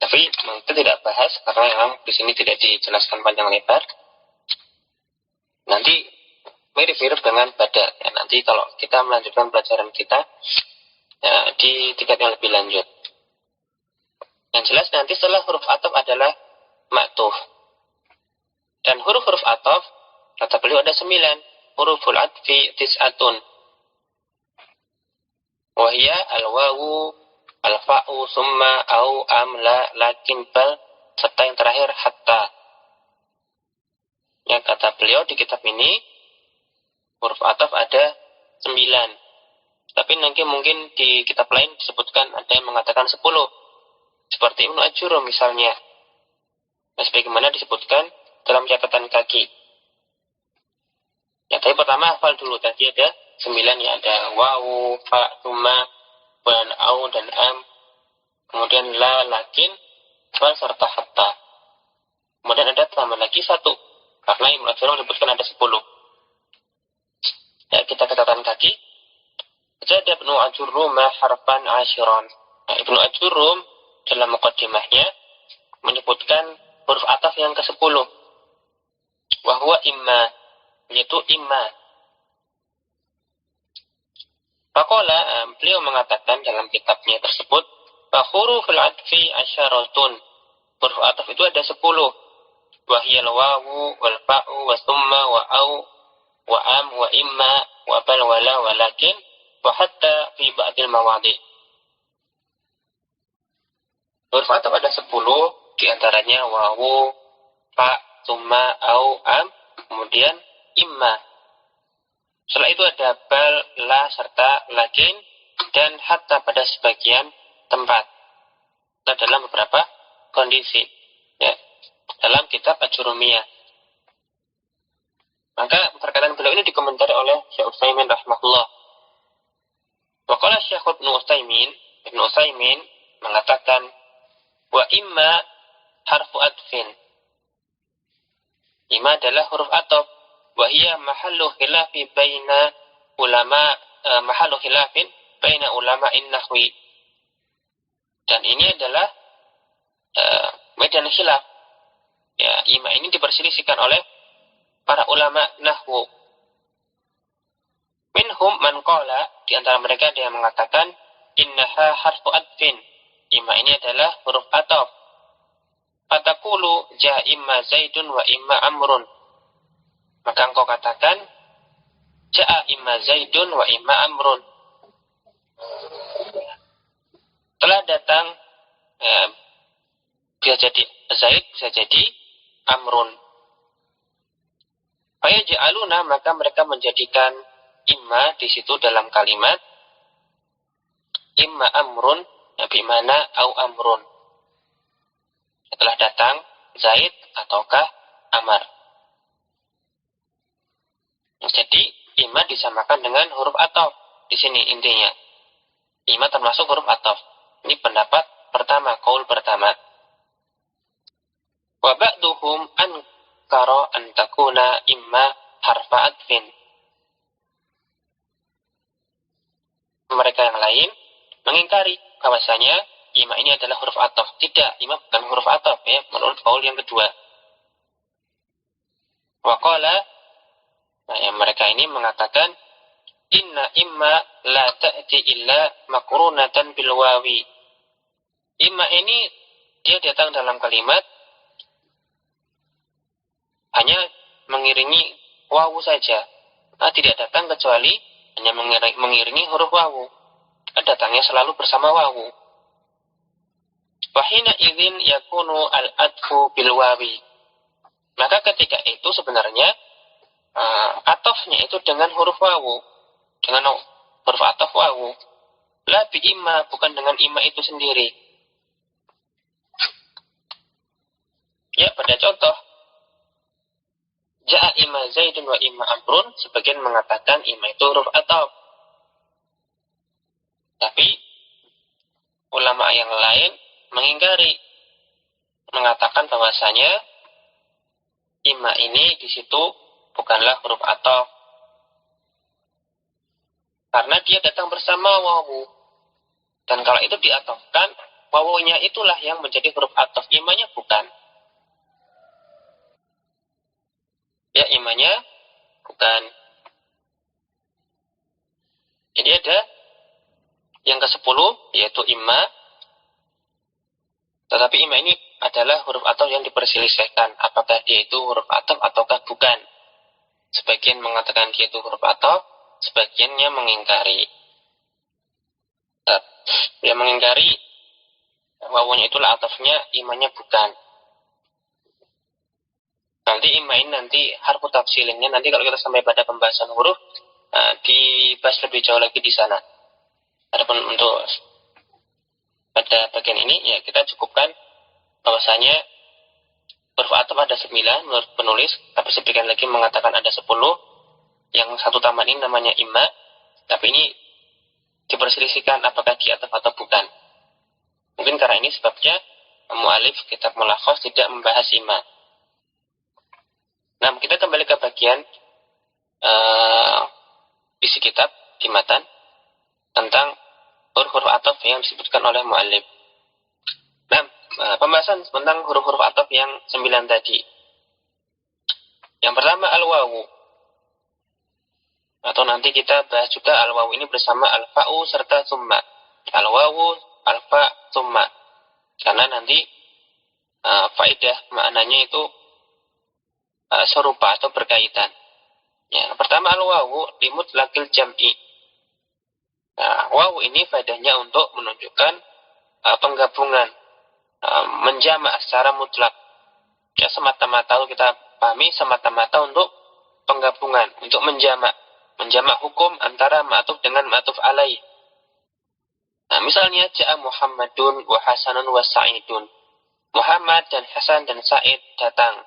S1: Tapi kita tidak bahas karena memang di sini tidak dijelaskan panjang lebar. Nanti mirip-mirip dengan bada. Ya, nanti kalau kita melanjutkan pelajaran kita di tingkat yang lebih lanjut. Yang jelas nanti setelah huruf ataf adalah maktuf. Dan huruf-huruf ataf, kata beliau ada 9. Huruful atfi tis'atun. Wahia al-wawu, al-fa'u, summa, au, am, la, lakin, bal, serta yang terakhir hatta. Yang kata beliau di kitab ini, huruf ataf ada 9. Tapi nanti mungkin di kitab lain disebutkan ada yang mengatakan 10. Seperti Ibnu Ajurum misalnya. Nah, sebagaimana disebutkan dalam catatan kaki. Ya, tapi pertama hafal dulu. Tadi ada 9 ya. Ada wawu, fa, summa, dan au, dan am. Kemudian la, lakin, bal, serta hatta. Kemudian ada tambah lagi 1. Karena Ibnu Ajurum disebutkan ada 10. Ya, kita catatan kaki. Jadi Ibnu Ajurum harfan asyiran. Nah, Ibnu Ajurum dalam muqaddimahnya menyebutkan huruf ataf yang ke-10. Wahwa imma, yaitu imma. Faqala, beliau mengatakan dalam kitabnya tersebut, huruful atfi asyaratun. Huruf ataf itu ada 10. Wahiyal wawu, wal fa'u, wa summa, wa au, wa am, wa imma, wa bal, wa la, wa lakin, wa hatta fi ba'dil mawadi. Huruf ataf ada 10, diantaranya wawu, fa, summa, au, am, kemudian imma. Setelah itu ada bal, la, serta lakin, dan hatta pada sebagian tempat. Nah, dalam beberapa kondisi. Ya, dalam kitab Ajurumiyah. Maka perkataan beliau ini dikomentari oleh Syekh Utsaimin rahimahullah. Waqala Syekh Ibnu Utsaimin mengatakan, wa imma harfu atfin. Imma adalah huruf ataf. Wa hiya mahallu khilafin baina ulama'in nahwi. Dan ini adalah medan khilaf. Ya, imma ini diperselisihkan oleh para ulama nahwu. Minhum man qala, di antara mereka ada yang mengatakan innaha harfu atfin. Imma ini adalah huruf ataf. Fatakulu ja imma zaidun wa imma amrun. Maka engkau katakan Ja'a imma Zaidun wa imma Amrun. Telah datang, bisa jadi Zaid, bisa jadi Amrun. Fayaj'aluna, maka mereka menjadikan imma di situ dalam kalimat imma Amrun, bimana au Amrun. Setelah datang Zaid ataukah Amar. Jadi imma disamakan dengan huruf ataf. Di sini intinya. Imma termasuk huruf ataf. Ini pendapat pertama, qaul pertama. Wa ba'duhum ankara an takuna imma harfa atfin. Mereka yang lain mengingkari bahwasanya imma ini adalah huruf ataf. Tidak, imma bukan huruf ataf ya, menurut qaul yang kedua. Wa qala, nah, yang mereka ini mengatakan inna imma la ta'ti illa makrunatan bil wawi. Imma ini dia datang dalam kalimat hanya mengiringi wawu saja. Nah, tidak datang kecuali hanya mengiringi huruf wawu. Datangnya selalu bersama wawu. Wahina idzin yakunu al-atfu bil wawi. Maka ketika itu sebenarnya atafnya itu dengan huruf wawu, dengan huruf ataf wawu. La bi imma, bukan dengan imma itu sendiri. Ya, pada contoh Ja'a imma Zaidun wa imma Amrun, sebagian mengatakan imma itu huruf ataf. Tapi ulama yang lain mengingkari, mengatakan bahwasanya imma ini di situ bukanlah huruf ataf. Karena dia datang bersama wawu. Dan kalau itu diatafkan, wawunya itulah yang menjadi huruf ataf, imanya bukan. Ya, imanya bukan. Jadi ada yang ke-10, yaitu imma. Tetapi imma ini adalah huruf ataf yang diperselisihkan. Apakah dia itu huruf ataf ataukah bukan. Sebagian mengatakan dia itu huruf ataf, sebagiannya mengingkari. Dia mengingkari wawunya itulah atafnya, imanya bukan. Nanti imma ini nanti harfu tafsilinnya nanti kalau kita sampai pada pembahasan huruf dibahas lebih jauh lagi di sana. Adapun untuk pada bagian ini ya kita cukupkan bahwasanya huruf ataf ada 9 menurut penulis, tapi sebagian lagi mengatakan ada 10. Yang satu taman ini namanya imma, tapi ini diperselisihkan apakah dia ataf atau bukan. Mungkin karena ini sebabnya mu'alif kitab mulakhas tidak membahas imma. Nah, kita kembali ke bagian isi kitab di matan tentang huruf-huruf ataf yang disebutkan oleh mu'allif. Nah, pembahasan tentang huruf-huruf ataf yang 9 tadi. Yang pertama al-wawu. Atau nanti kita bahas juga al-wawu ini bersama al-fa'u serta summa. Al-wawu, al-fa, summa. Karena nanti faedah maknanya itu serupa atau berkaitan. Ya, pertama al-wawu limutlaqil jam'i. Nah, wawu ini faedahnya untuk menunjukkan penggabungan, menjamak secara mutlak. Ya, semata-mata kita pahami semata-mata untuk penggabungan, untuk menjamak hukum antara ma'tuf dengan ma'tuf alaih. Nah, misalnya ja'a Muhammadun wa Hasanun wa Sa'idun. Muhammad dan Hasan dan Sa'id datang.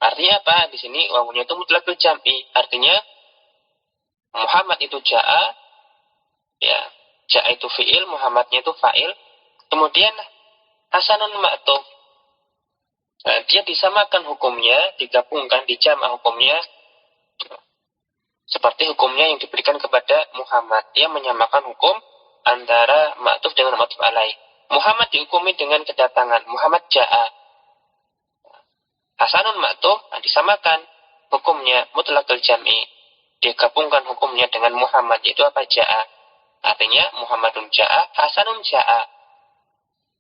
S1: Artinya apa? Di sini wawunya itu mutlaqul jam'i. Artinya Muhammad itu ja'a, ya, ja'a itu fi'il, Muhammadnya itu fa'il. Kemudian Hasanun ma'tuf. Nah, dia disamakan hukumnya, digabungkan, dijamak hukumnya seperti hukumnya yang diberikan kepada Muhammad. Dia menyamakan hukum antara ma'tuf dengan ma'tuf alaih. Muhammad dihukumi dengan kedatangan, Muhammad ja'a. Hasanun ma'tuf, disamakan hukumnya mutlaqul jam'i, digabungkan hukumnya dengan Muhammad, yaitu apa? Ja'a. Artinya Muhammadun ja'a, Hasanun ja'a.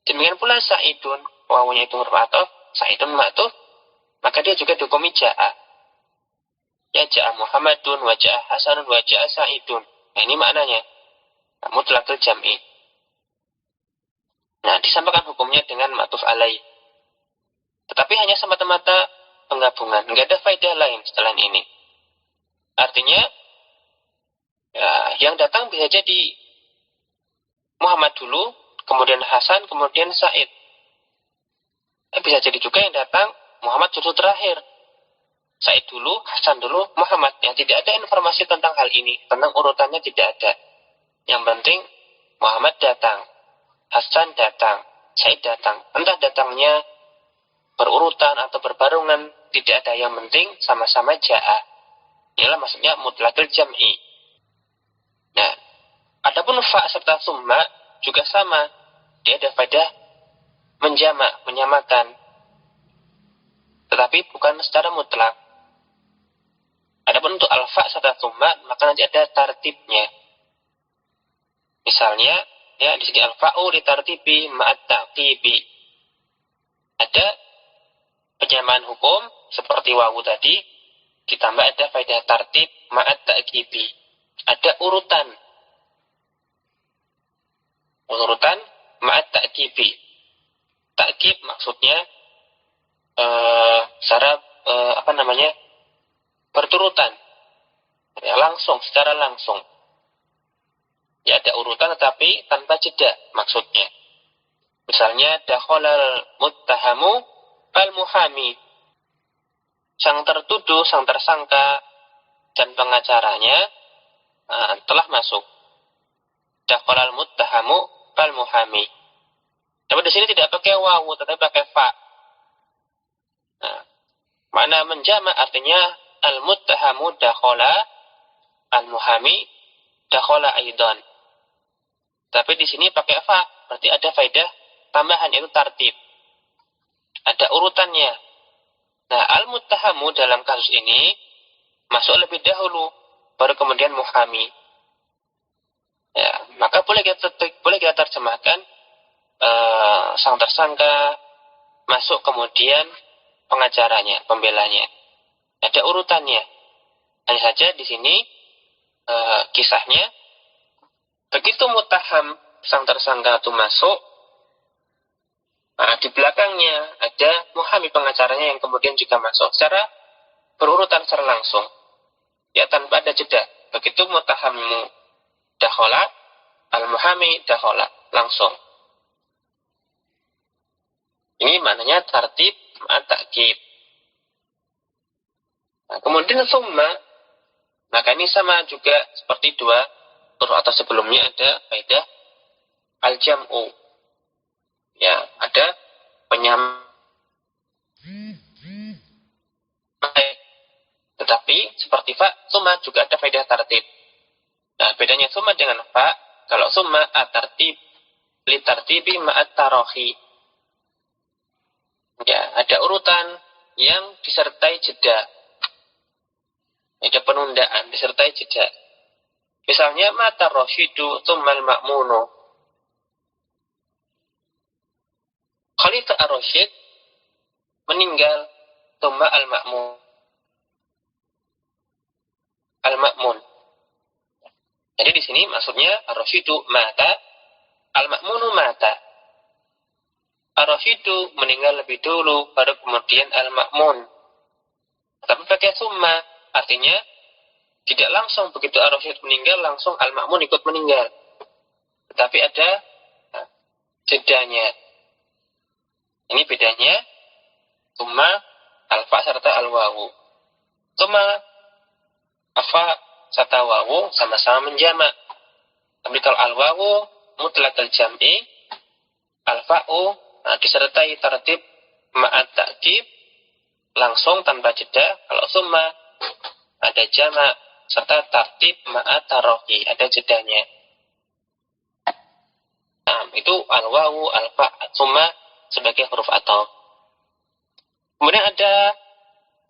S1: Demikian pula Sa'idun, wawunya itu huruf ataf, Sa'idun ma'tuf, maka dia juga dihukumi ja'a. Ya ja'a Muhammadun, wa ja'a Hasanun, wa ja'a Sa'idun. Nah, ini maknanya. Mutlaqil jam'i. Nah, disampaikan hukumnya dengan ma'tuf alaih. Tetapi hanya semata-mata penggabungan. Nggak ada faedah lain setelah ini. Artinya, ya, yang datang bisa jadi Muhammad dulu, kemudian Hasan, kemudian Sa'id. Bisa jadi juga yang datang Muhammad justru terakhir. Sa'id dulu, Hasan dulu, Muhammad. Yang tidak ada informasi tentang hal ini. Tentang urutannya tidak ada. Yang penting Muhammad datang, Hasan datang, Sa'id datang. Entah datangnya berurutan atau berbarengan, tidak ada. Yang penting sama-sama ja'a. Inilah maksudnya mutlaqil jam'i. Nah, adapun fa serta summa juga sama. Dia ada faedah menjamak, menyamakan. Tetapi bukan secara mutlak. Adapun untuk al-fa serta summa, maka nanti ada tartibnya. Misalnya, ya di sini al-fa'u litartibi ma'at ta'qibi. Ada penyamaan hukum seperti wawu tadi, ditambah ada faedah tartib ma'at ta'qibi. Ada urutan. Urutan ma'at ta'qibi. Ta'qib maksudnya berturutan. Ya, langsung, secara langsung. Ya, ada urutan tetapi tanpa jeda maksudnya. Misalnya, dakhalal muttahamu al-muhami. Sang tertuduh, sang tersangka, dan pengacaranya telah masuk. Dakhalal muttahamu al-muhami. Tapi di sini tidak pakai wawu, tetapi pakai fa. Nah, makna menjamak artinya al-muttahamu dakhala, al-muhami dakhala aidan. Tapi di sini pakai fa, berarti ada faedah tambahan, yaitu tartib. Ada urutannya. Nah, al-muttahamu dalam kasus ini masuk lebih dahulu, baru kemudian muhami. Ya, maka boleh kita terjemahkan sang tersangka masuk kemudian pengacaranya, pembelanya. Ada urutannya. Hanya saja di sini kisahnya, begitu muttaham sang tersangka itu masuk, di belakangnya ada muhami pengacaranya yang kemudian juga masuk secara berurutan, secara langsung, ya tanpa ada jeda. Begitu muttahamu dakhala, al-muhami dakhala, langsung. Ini maknanya tartib at-ta'qib. Nah, kemudian summa, maka ini sama juga seperti dua huruf atau sebelumnya, ada faedah al-jam'u. Ya, ada penyamakan. Tetapi seperti fa, summa juga ada faedah tartib. Nah, bedanya summa dengan fa, kalau summa at-tartib li tartibi ma'at tarahi. Ya, ada urutan yang disertai jeda. Ada penundaan disertai jeda. Misalnya mata rasyidu tsummal ma'munu. Khalifah ar-Rasyid meninggal, tsumma al-ma'mun. Al-ma'mun. Jadi di sini maksudnya ar-Rasyidu mata, al-ma'munu mata. Ar-Rasyidu meninggal lebih dulu, baru kemudian al-ma'mun. Tapi pakai summa, artinya tidak langsung begitu ar-Rasyid meninggal langsung al-ma'mun ikut meninggal. Tetapi ada jedanya. Ini bedanya summa, al-fa serta al-wawu. Summa, al-fa serta wawu sama-sama menjamak. Tapi kalau al-wawu mutlaqal jam'i, al-fa'u disertai tartib ma'at ta'qib langsung tanpa jeda. Kalau summa ada jamak serta tartib ma'at tarahi, ada jedanya. Nah, itu al-wawu, al-fa, summa sebagai huruf atau. Kemudian ada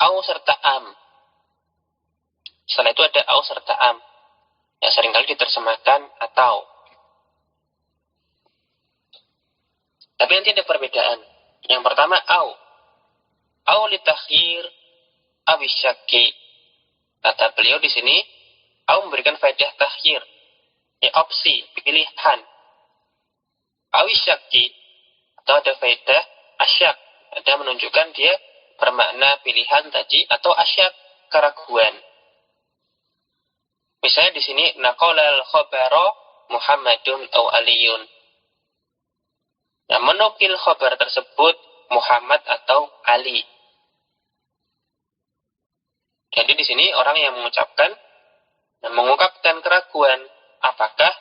S1: au serta am. Setelah itu ada au serta am. Ya, seringkali diterjemahkan atau. Tapi nanti ada perbedaan. Yang pertama au. Au li takhir aw syakki. Kata beliau di sini, au memberikan faedah takhir, opsi, pilihan. Awisyaki, atau ada faedah asyak, ada menunjukkan dia bermakna pilihan tadi, atau asyak, keraguan. Misalnya di sini, naqalal khabara Muhammadun au Aliyun. Nah, menukil khabar tersebut Muhammad atau Ali. Jadi di sini orang yang mengucapkan dan mengungkapkan keraguan apakah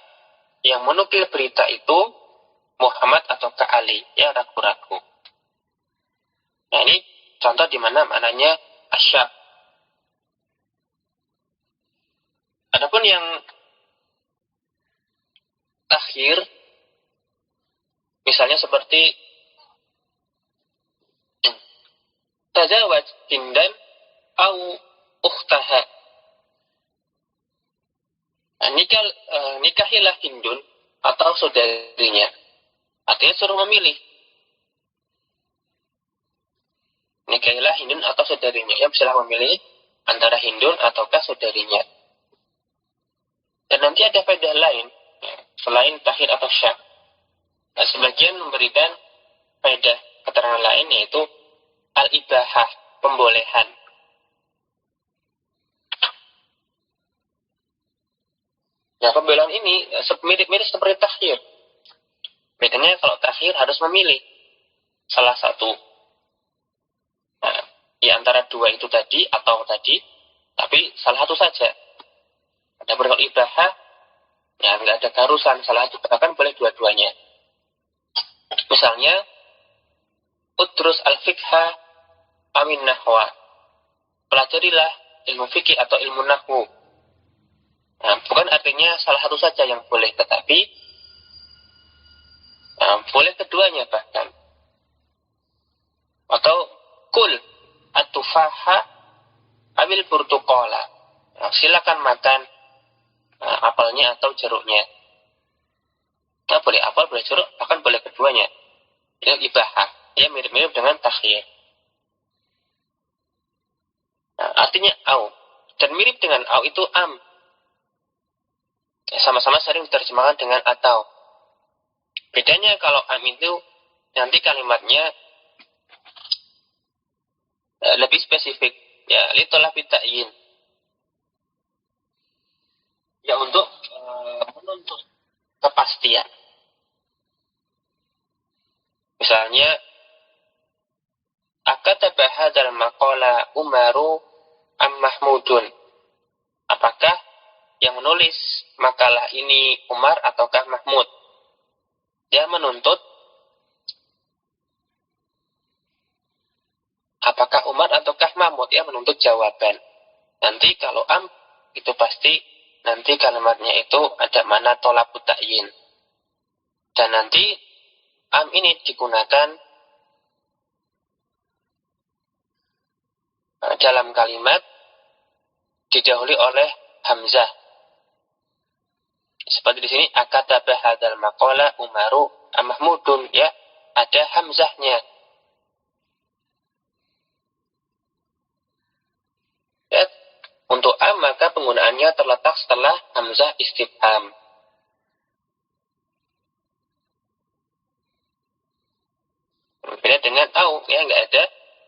S1: yang menukil berita itu Muhammad atau Ali, ya ragu-ragu. Nah ini contoh di mana maknanya asyak. Adapun yang takhir, misalnya seperti tazawaj Hindan au ukhtaha. Nikahilah Hindun atau saudarinya. Artinya suruh memilih. Nikahilah Hindun atau saudarinya. Ya, bisa memilih antara Hindun ataukah saudarinya. Dan nanti ada faedah lain selain takhir atau syak. Nah, sebagian memberikan faedah keterangan lain yaitu al-ibahah, pembolehan. Nah, pembelaan ini mirip-mirip seperti takhir. Bedanya kalau takhir harus memilih salah satu. Nah, di antara dua itu tadi atau tadi, tapi salah satu saja. Ada kalau ibahah, ya nggak ada keharusan salah satu, bahkan boleh dua-duanya. Misalnya, udrus al-fiqha amin nahwa. Pelajarilah ilmu fikih atau ilmu nahwu. Nah, bukan artinya salah satu saja yang boleh, tetapi boleh keduanya bahkan. Atau kul at-tufaha awil burtuqala. Nah, silakan makan apelnya atau jeruknya. Nah, boleh apel, boleh jeruk, bahkan boleh keduanya. Ini ibahah. Ya mirip-mirip dengan takhir. Nah, artinya au. Dan mirip dengan au itu am. Sama-sama sering diterjemahkan dengan atau. Bedanya kalau am itu nanti kalimatnya lebih spesifik, ya litollah bita'yin. Ya untuk menuntut kepastian. Misalnya akataba hadzal maqala Umaru am Mahmudun. Apakah yang menulis makalah ini Umar ataukah Mahmud? Dia menuntut apakah Umar ataukah Mahmud? Dia menuntut jawaban. Nanti kalau am itu pasti nanti kalimatnya itu ada mana tolabut ta'yin. Dan nanti am ini digunakan dalam kalimat didahului oleh hamzah. Seperti di sini akataba hadzal maqala Umaru Mahmudun, ya, ada hamzahnya. Ya, untuk am maka penggunaannya terletak setelah hamzah istifham. Berbeda dengan au, ya nggak ada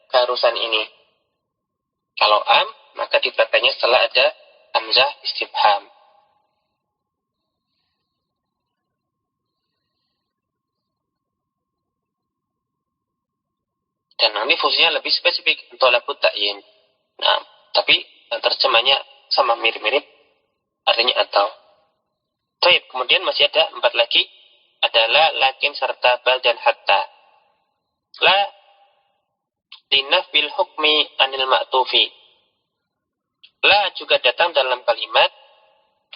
S1: keharusan ini. Kalau am maka dipakainya setelah ada hamzah istifham. Dan nanti fungsinya lebih spesifik untuk labut ta'yin. Nah, tapi terjemahnya sama mirip-mirip, artinya atau. Baik, kemudian masih ada 4 lagi, adalah lakin serta bal dan hatta. La linafil hukmi anil ma'tufi. La juga datang dalam kalimat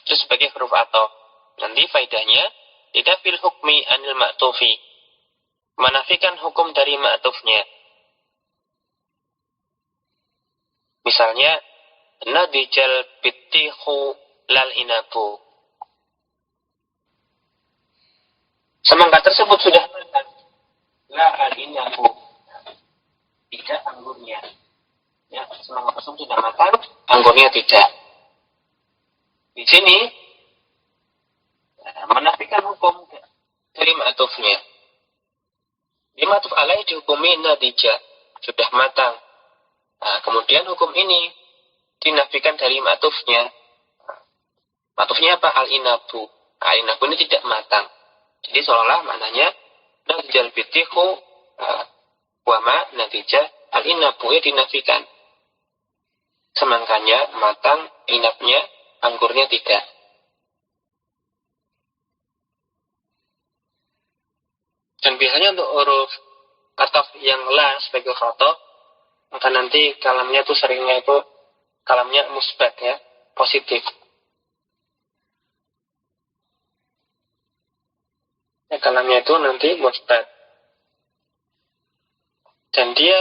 S1: itu sebagai huruf atau. Nanti faedahnya linafil hukmi anil ma'tufi, menafikan hukum dari ma'tufnya. Misalnya, nadijal bittihu lal inabu. Semangka tersebut sudah matang. La al inabu. Tidak anggurnya. ya, semangka kosong sudah matang, anggurnya tidak. Di sini menafikan hukum dari ma'tufnya. Di ma'tuf alaih dihukumi natijah, sudah matang. Nah, kemudian hukum ini dinafikan dari ma'tufnya. Ma'tufnya apa? Al-inabu. Al-inabu ini tidak matang. Jadi seolah-olah maknanya natijal bitihu wama natijah al-inabu ya dinafikan. Semangkanya matang, inapnya, anggurnya tidak. Dan biasanya untuk huruf ataf yang la sebagai khotob, maka nanti kalamnya itu seringnya itu kalamnya musbat ya, positif. Ya, kalamnya itu nanti musbat. Dan dia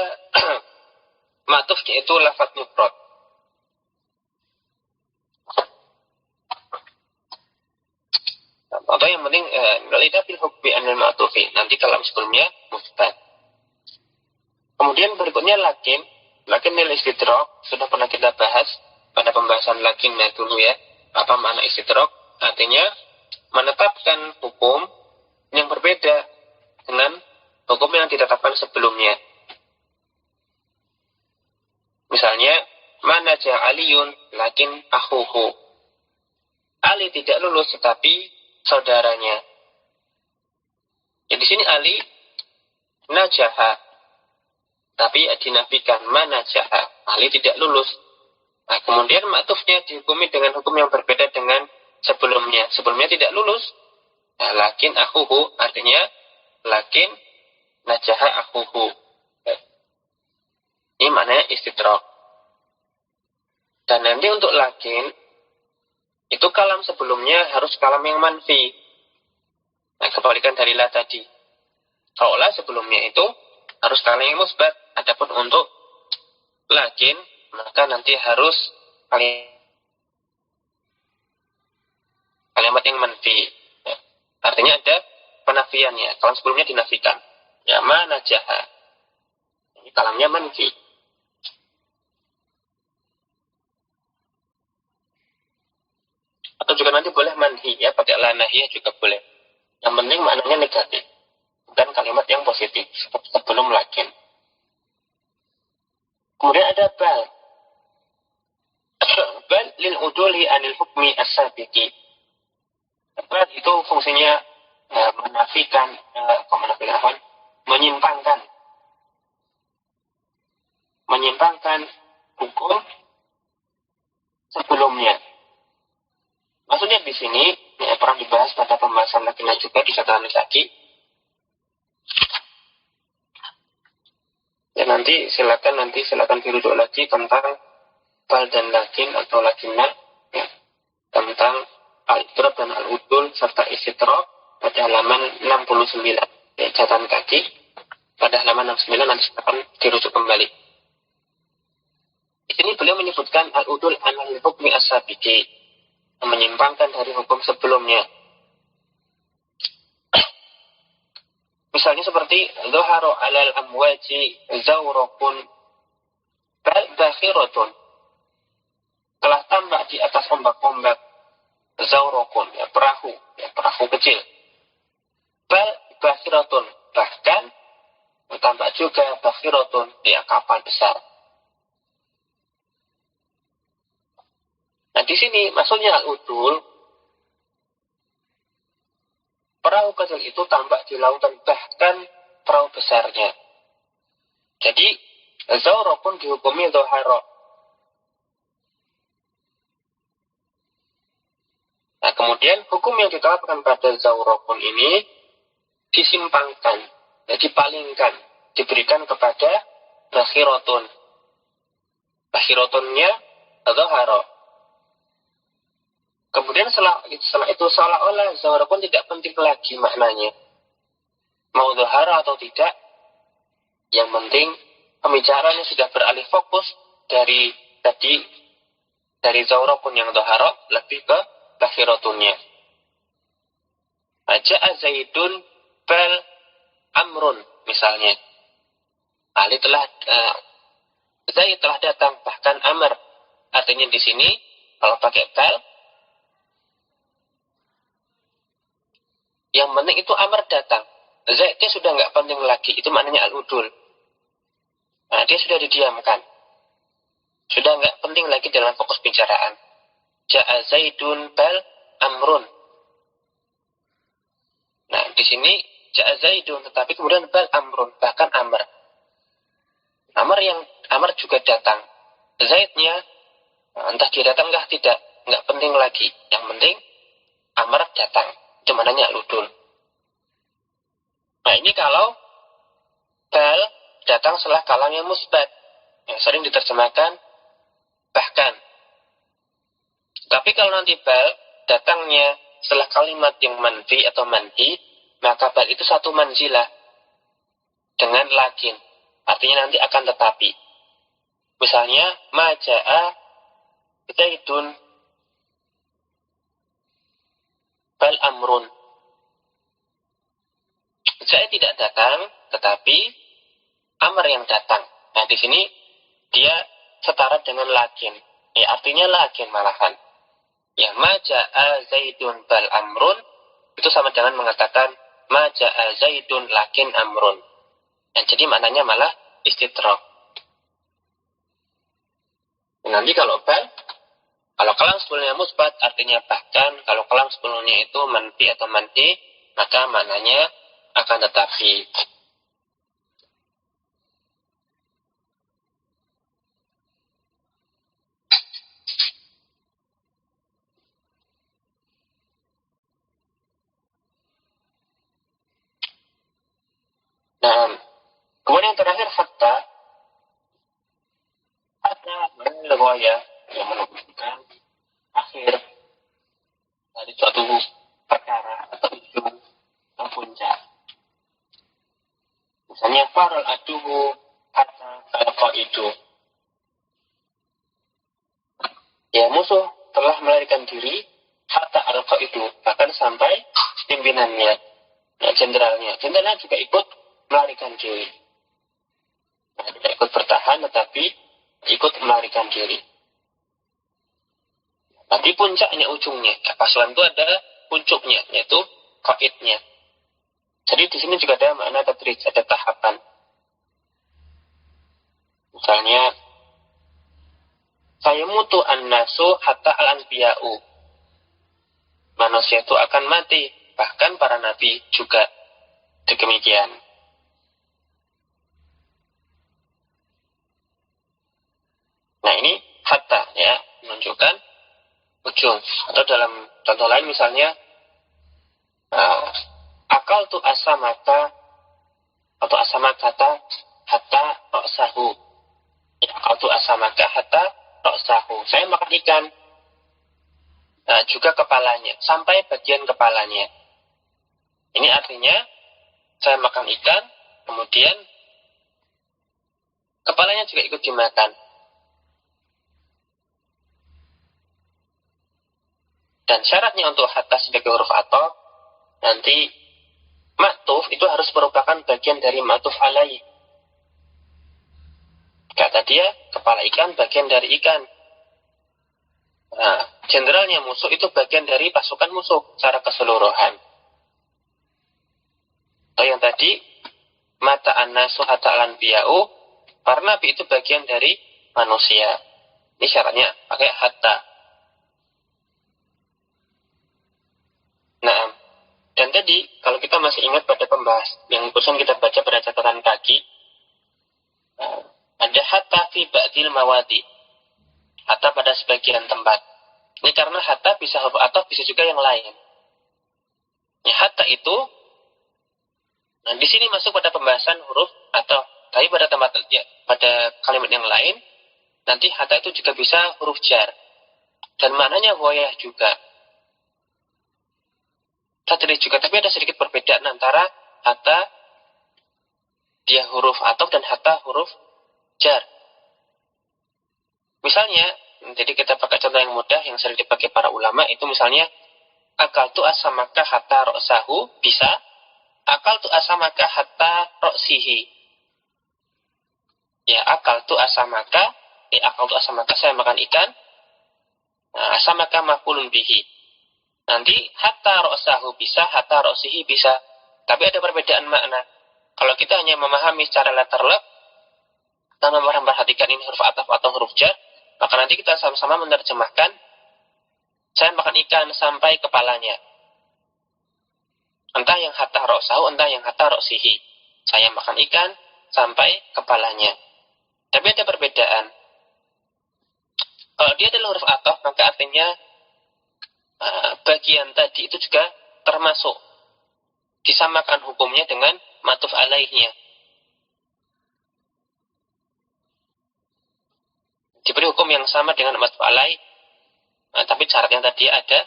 S1: ma'tufnya itu lafadz mufrad. Atau yang penting lidah fil hukmi anil ma'tufi. Nanti kalam sebelumnya musbat. Kemudian berikutnya lakin nil istidrak sudah pernah kita bahas pada pembahasan lakinnya dulu ya. Apa makna istidrak? Artinya menetapkan hukum yang berbeda dengan hukum yang ditetapkan sebelumnya. Misalnya, mana Aliyun lakin akhuhu. Ali tidak lulus tetapi saudaranya. Jadi di sini Ali najaha, tapi dinafikan mana najaha. Ali tidak lulus. Nah, kemudian ma'tufnya dihukumi dengan hukum yang berbeda dengan sebelumnya. Sebelumnya tidak lulus. Nah, lakin akhuhu artinya lakin najaha akhuhu. Ini maknanya istidrak. Dan nanti untuk lakin itu kalam sebelumnya harus kalam yang manfi. Nah, kebalikan dari la tadi. Kalau la sebelumnya itu harus kalam yang musbat. Adapun untuk lakin maka nanti harus kalimat yang manfi. Ya. Artinya ada penafiannya. Kalam sebelumnya dinafikan. Ya mana jaha. Ini kalamnya manfi. Atau juga nanti boleh manhi ya, pakai la nahiyah juga boleh. Yang penting maknanya negatif, bukan kalimat yang positif sebelum lakin. Kemudian ada bal. Bal lil uduli anil hukmi as-sabiqi. Bal itu fungsinya menafikan, menyimpangkan hukum sebelumnya. Maksudnya di sini pernah dibahas pada pembahasan lakinnya juga di catatan kaki. Ya nanti silakan dirujuk lagi tentang bal dan lakin atau lakinna ya, tentang al-idrab dan al-udul serta istidrak pada halaman 69 ya, catatan kaki pada halaman 69 nanti silakan dirujuk kembali. Di sini beliau menyebutkan al-udul anil hukmi as-sabiqi, menyimpangkan dari hukum sebelumnya. Misalnya seperti zuharo alal amwaji zawrokun bal bakhiratun, telah tampak di atas ombak-ombak zawrokun ya, perahu kecil. Bal bakhiratun, bahkan tampak juga bakhiratun ya, kapal besar. Nah di sini maksudnya al-udul, perahu kecil itu tampak di lautan, bahkan perahu besarnya. Jadi zawro pun dihukumi zoharo. Nah kemudian hukum yang diterapkan pada zawro pun ini disimpangkan, dipalingkan, diberikan kepada bakhirotun. Bakhirotunnya zoharo. Kemudian setelah itu seolah-olah zawara pun tidak penting lagi maknanya. Mau zohara atau tidak, yang penting pembicaranya sudah beralih fokus dari zawara pun yang zohara lebih ke bakhirotunnya. Ja'a Zaidun bal Amrun misalnya. Ali telah Zaid telah datang, bahkan Amr. Artinya di sini kalau pakai bal, yang penting itu Amr datang. Zaidnya sudah nggak penting lagi. Itu maknanya al-udul. Nah, dia sudah didiamkan. Sudah nggak penting lagi dalam fokus bicaraan. Ja'a Zaidun bal Amrun. Nah, di sini Ja'a Zaidun, tetapi kemudian bal Amrun, bahkan Amr. Amr juga datang. Zaidnya, entah dia datang nggak tidak, nggak penting lagi. Yang penting Amr datang. Itu maknanya al-udul. Nah, ini kalau bal datang setelah kalam yang musbat, yang sering diterjemahkan bahkan. Tapi kalau nanti bal datangnya setelah kalimat yang manfi atau manhi, maka bal itu satu manzilah dengan lakin. Artinya nanti akan tetapi. Misalnya, maja'a Zaidun bal amrun. Zaid tidak datang, tetapi Amr yang datang. Nah, di sini dia setara dengan lakin. Ya, artinya lakin malahan. Ya, maja'a Zaidun bal amrun itu sama dengan mengatakan maja'a Zaidun lakin amrun. Dan jadi maknanya malah istidrak. Nanti kalau bal, kalau kalam sebelumnya musbat artinya bahkan, kalau kalam sebelumnya itu manfi atau manhi, maka maknanya akan tetapi. Nah, kemudian yang terakhir hatta ya yang menunjukkan akhir dari suatu perkara atau ujung atau puncak. Misalnya farol aduhu hatta al-qaidu. Ya, musuh telah melarikan diri hatta al-qaidu, bahkan sampai pimpinannya, ya, jenderalnya. Jenderalnya juga ikut melarikan diri. Nah, tidak ikut bertahan, tetapi ikut melarikan diri. Nanti puncaknya, ujungnya. Pasukan itu ada puncuknya, yaitu qaidnya. Jadi di sini juga ada makna tadrij, ada tahapan. Misalnya, sayamutu an-nasu hatta al-anbiya'u. Manusia itu akan mati, bahkan para nabi juga demikian. Nah, ini hatta, ya, menunjukkan ujung. Atau dalam contoh lain misalnya, akal tu asamata atau asamakata hatta roksahu. Ya, akal tu asamaka hatta roksahu. Saya makan ikan, juga kepalanya, sampai bagian kepalanya. Ini artinya saya makan ikan, kemudian kepalanya juga ikut dimakan. Dan syaratnya untuk hatta sebagai huruf atau nanti ma'tuf itu harus merupakan bagian dari ma'tuf alaih. Kata dia, kepala ikan bagian dari ikan. Nah, jenderalnya musuh itu bagian dari pasukan musuh secara keseluruhan. Atau yang tadi, mata an-nasu hatta al-anbiya'u, para nabi itu bagian dari manusia. Ini syaratnya pakai hatta. Nah, dan tadi kalau kita masih ingat pada pembahas yang barusan kita baca pada catatan kaki, ada hatta fi ba'dil mawadi, hatta pada sebagian tempat. Ini karena hatta bisa huruf atau bisa juga yang lain. Ya, hatta itu, nah di sini masuk pada pembahasan huruf atau, tapi pada tempat ya, pada kalimat yang lain, nanti hatta itu juga bisa huruf jar. Dan maknanya goyah juga. Tadi juga, tapi ada sedikit perbedaan antara hatta dia huruf atau dan hatta huruf jar. Misalnya, jadi kita pakai contoh yang mudah yang sering dipakai para ulama itu misalnya akal tu asamaka hatta roksahu bisa, akal tu asamaka hatta roksihi. Ya, akal tu asamaka, akal tu asamaka, saya makan ikan. Nah, asamaka maf'ulun bihi. Nanti hatta ra'sahu bisa, hatta ra'sihi bisa. Tapi ada perbedaan makna. Kalau kita hanya memahami secara letterlek, tanpa memperhatikan ini huruf ataf atau huruf jar, maka nanti kita sama-sama menerjemahkan, saya makan ikan sampai kepalanya. Entah yang hatta ra'sahu, entah yang hatta ra'sihi. Saya makan ikan sampai kepalanya. Tapi ada perbedaan. Kalau dia adalah huruf ataf, maka artinya bagian tadi itu juga termasuk disamakan hukumnya dengan matuf alaihnya. Diberi hukum yang sama dengan matuf alaih, tapi syarat yang tadi ada,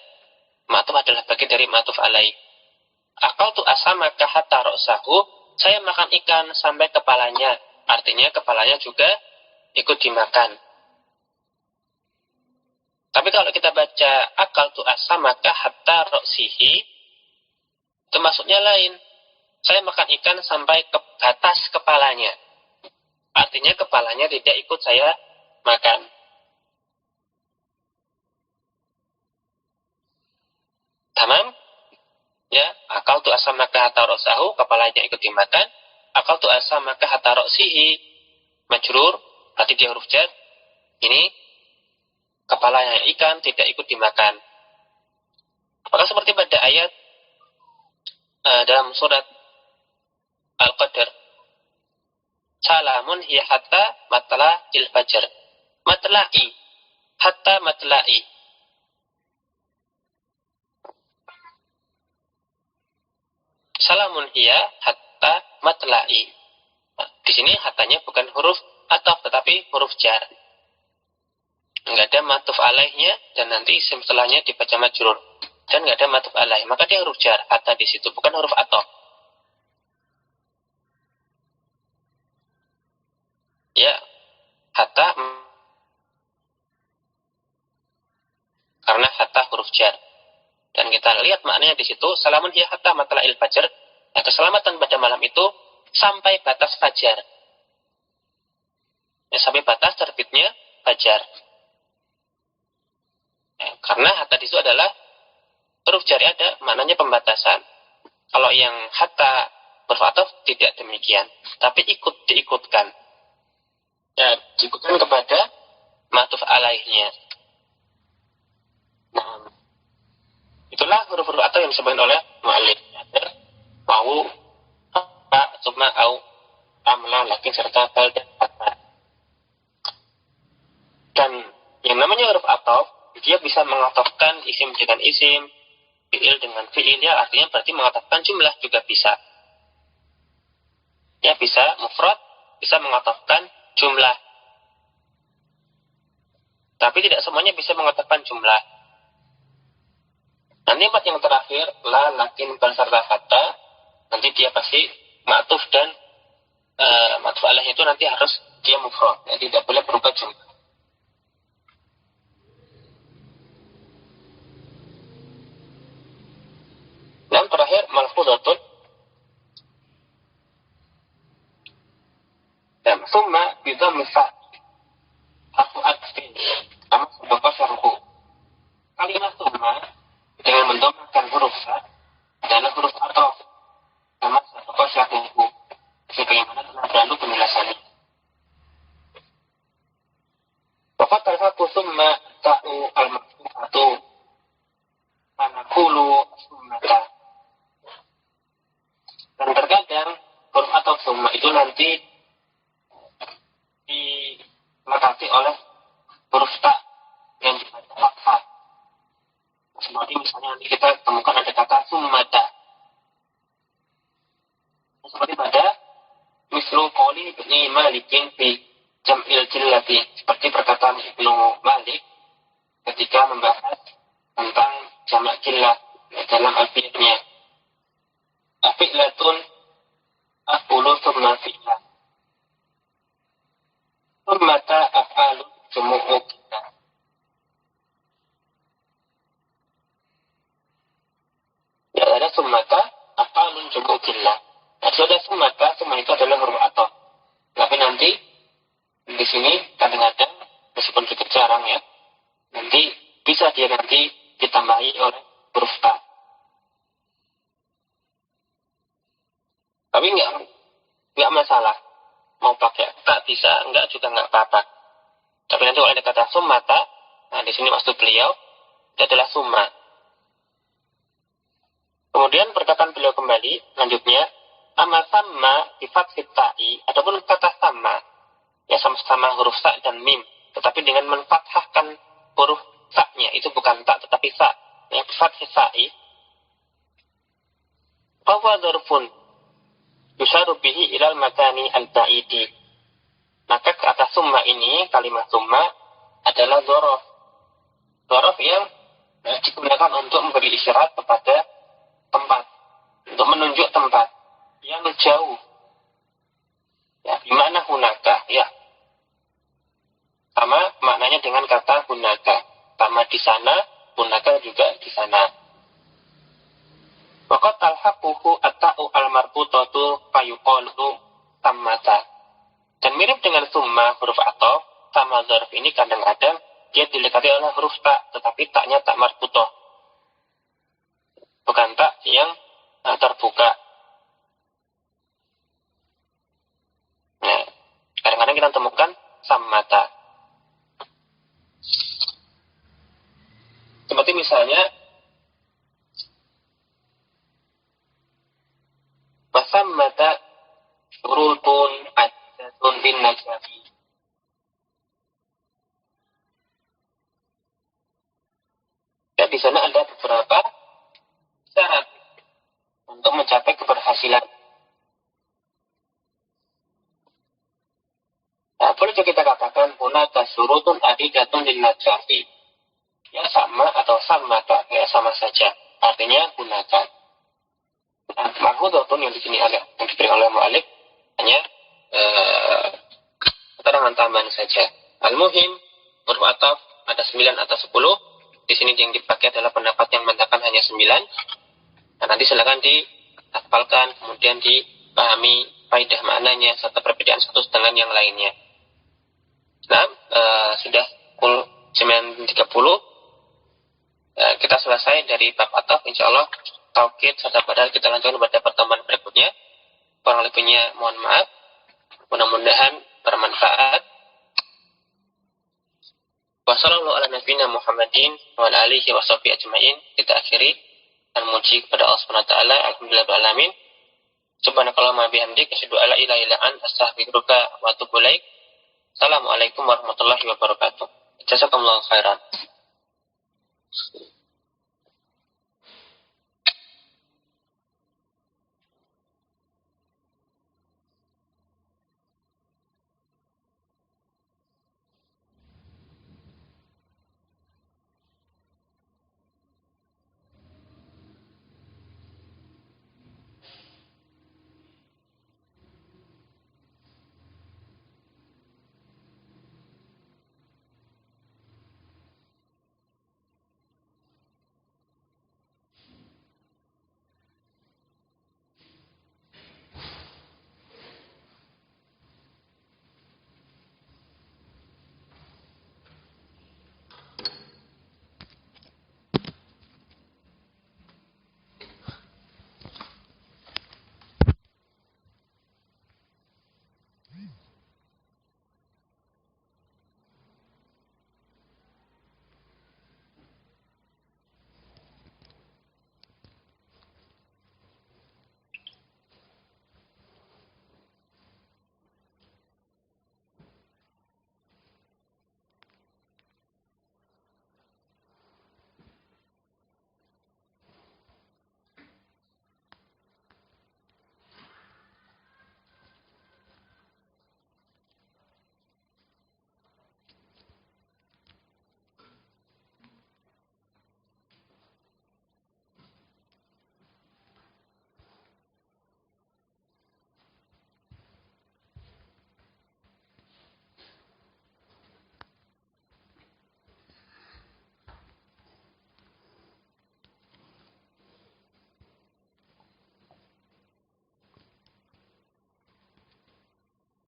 S1: matuf adalah bagian dari matuf alaih. Akal tu asamaka hatta ra'sahu, saya makan ikan sampai kepalanya. Artinya kepalanya juga ikut dimakan. Tapi kalau kita baca akal tu asamaka hatta ra'sihi, itu maksudnya lain. Saya makan ikan sampai ke batas kepalanya. Artinya kepalanya tidak ikut saya makan. Tamam? Ya, akal tu asamaka hatta ra'sahu, kepalanya ikut dimakan. Akal tu asamaka hatta ra'sihi, majrur, berarti dia huruf jar. Ini kepalanya ikan tidak ikut dimakan. Maka seperti pada ayat dalam surat Al-Qadr, salamun hiya hatta matla'il fajr. Matla'i, hatta matla'i. Salamun hiya hatta matla'i. Di sini hatanya bukan huruf ataf tetapi huruf jar. Enggak ada matuf alaihnya dan nanti isim setelahnya dibaca majrur. Dan enggak ada matuf alaih, maka dia huruf jar. Hatta di situ bukan huruf ataf. Ya, hatta karena hatta huruf jar. Dan kita lihat maknanya di situ, salamun hiya hatta matla'il fajr. Ya, keselamatan pada malam itu sampai batas fajar. Ya, sampai batas terbitnya fajar. Ya, karena hatta di situ adalah huruf jar, ada maknanya pembatasan. Kalau yang hatta huruf ataf tidak demikian, tapi diikutkan. Ya, diikutkan kepada matuf alaihnya. Nah, itulah huruf-huruf ataf yang disebutkan oleh mu'allif. Ada wawu, fa, summa, au, amla, lakin, serta bal dan hatta. Dan yang namanya huruf ataf, dia bisa mengatafkan isim dengan isim, fi'il dengan fi'il, ya artinya berarti mengatafkan jumlah juga bisa. Ya bisa mufrad, bisa mengatafkan jumlah. Tapi tidak semuanya bisa mengatafkan jumlah. Nanti yang terakhir, la, lakin, bal, serta hatta, nanti dia pasti ma'tuf dan ma'tuf alaih itu nanti harus dia mufrad, ya, tidak boleh berubah jumlah. Dan terakhir, malfudhatun. Dan summa bidhammi fa, harfu atfin, sama sebagai syarhu. Kalimat summa dengan mendomakan huruf fa adalah huruf ataf, sama sebagai syarhu. Sebagaimana telah berlalu penjelasannya. Waqad al-haqu summa ta'u al-maqsufatu anakulu summata. Dan terkadang huruf ataf summa itu nanti dilatasi oleh huruf ta yang dibaca fathah. Seperti misalnya nanti kita temukan ada kata summata. Seperti pada mislu qawli Ibnu Malikin fi jam'il jillati, seperti perkataan Ibnu Malik ketika membahas tentang jamak jillah dalam alfiyatnya. Afi'latun af'ulu summa fi'lah. Summata af'alu jumu'u kita. Ya, ada summata af'alun jumu'u kita. Nah, sudah summata, semua itu adalah huruf ataf. Tapi nanti nanti ditambahi oleh huruf ta. Tapi nggak masalah. Mau pakai ta bisa, enggak juga nggak apa-apa. Tapi nanti kalau ada kata summata, nah di sini maksud beliau itu adalah summa. Kemudian perkataan beliau kembali, lanjutnya, amma sama sifat ta'i, adapun kata sama, ya sama-sama huruf sa dan mim, tetapi dengan menfathahkan huruf sa-nya, itu bukan ta tetapi sa, ya sifat ta'i, bahwa dzarfun yusharu bihi ilal makani al-ba'idi. Maka kata summa ini, kalimat summa adalah dzaraf. Dzaraf yang digunakan untuk memberi isyarat kepada tempat, untuk menunjuk tempat yang jauh. Ya, di mana hunaka, ya. Sama maknanya dengan kata hunaka. Sama di sana, hunaka juga di sana. Waqad talhaquhu at-ta'u al-marbutatu fayuqalu tammata. Dan mirip dengan summa huruf ataf, sama dzarf ini kadang-kadang dia dilekati oleh huruf ta, tetapi taknya tak marbutah. Bukan tak yang terbuka. Nah, kadang-kadang kita temukan sammata. Seperti misalnya wasammata surutun adatun bin najabi. Ya, di sana ada beberapa syarat untuk mencapai keberhasilan. Nah, boleh juga kita katakan hunaka surutun adidatun lin najabi. Ya sama atau sammata, ya sama saja. Artinya gunakan. Nah, mahudotun yang di sini ada yang diberi oleh mu'alif hanya keterangan tambahan saja. Al-muhim huruf ataf ada 9 atau 10. Di sini yang dipakai adalah pendapat yang mengatakan hanya 9. Nah, nanti silakan dihafalkan, kemudian dipahami faedah maknanya serta perbedaan satu dengan yang lainnya. Nah, sudah pukul 9.30. Kita selesai dari bab ataf, insyaallah taukid serta padahal kita lanjutkan pada pertemuan berikutnya. Kurang lebihnya mohon maaf. Mudah-mudahan bermanfaat. Wassallallahu ala nabiyina Muhammadin wa ala alihi wa sahbihi ajmain. Kita akhiri dan muji kepada Allah Subhanahu wa taala. Alhamdulillahil alamin. Subhanakallahumma bihamdika asyhadu an la ilaha illa anta astaghfiruka wa atubu ilaik. Assalamualaikum warahmatullahi wabarakatuh. Jazakumullahu khairan.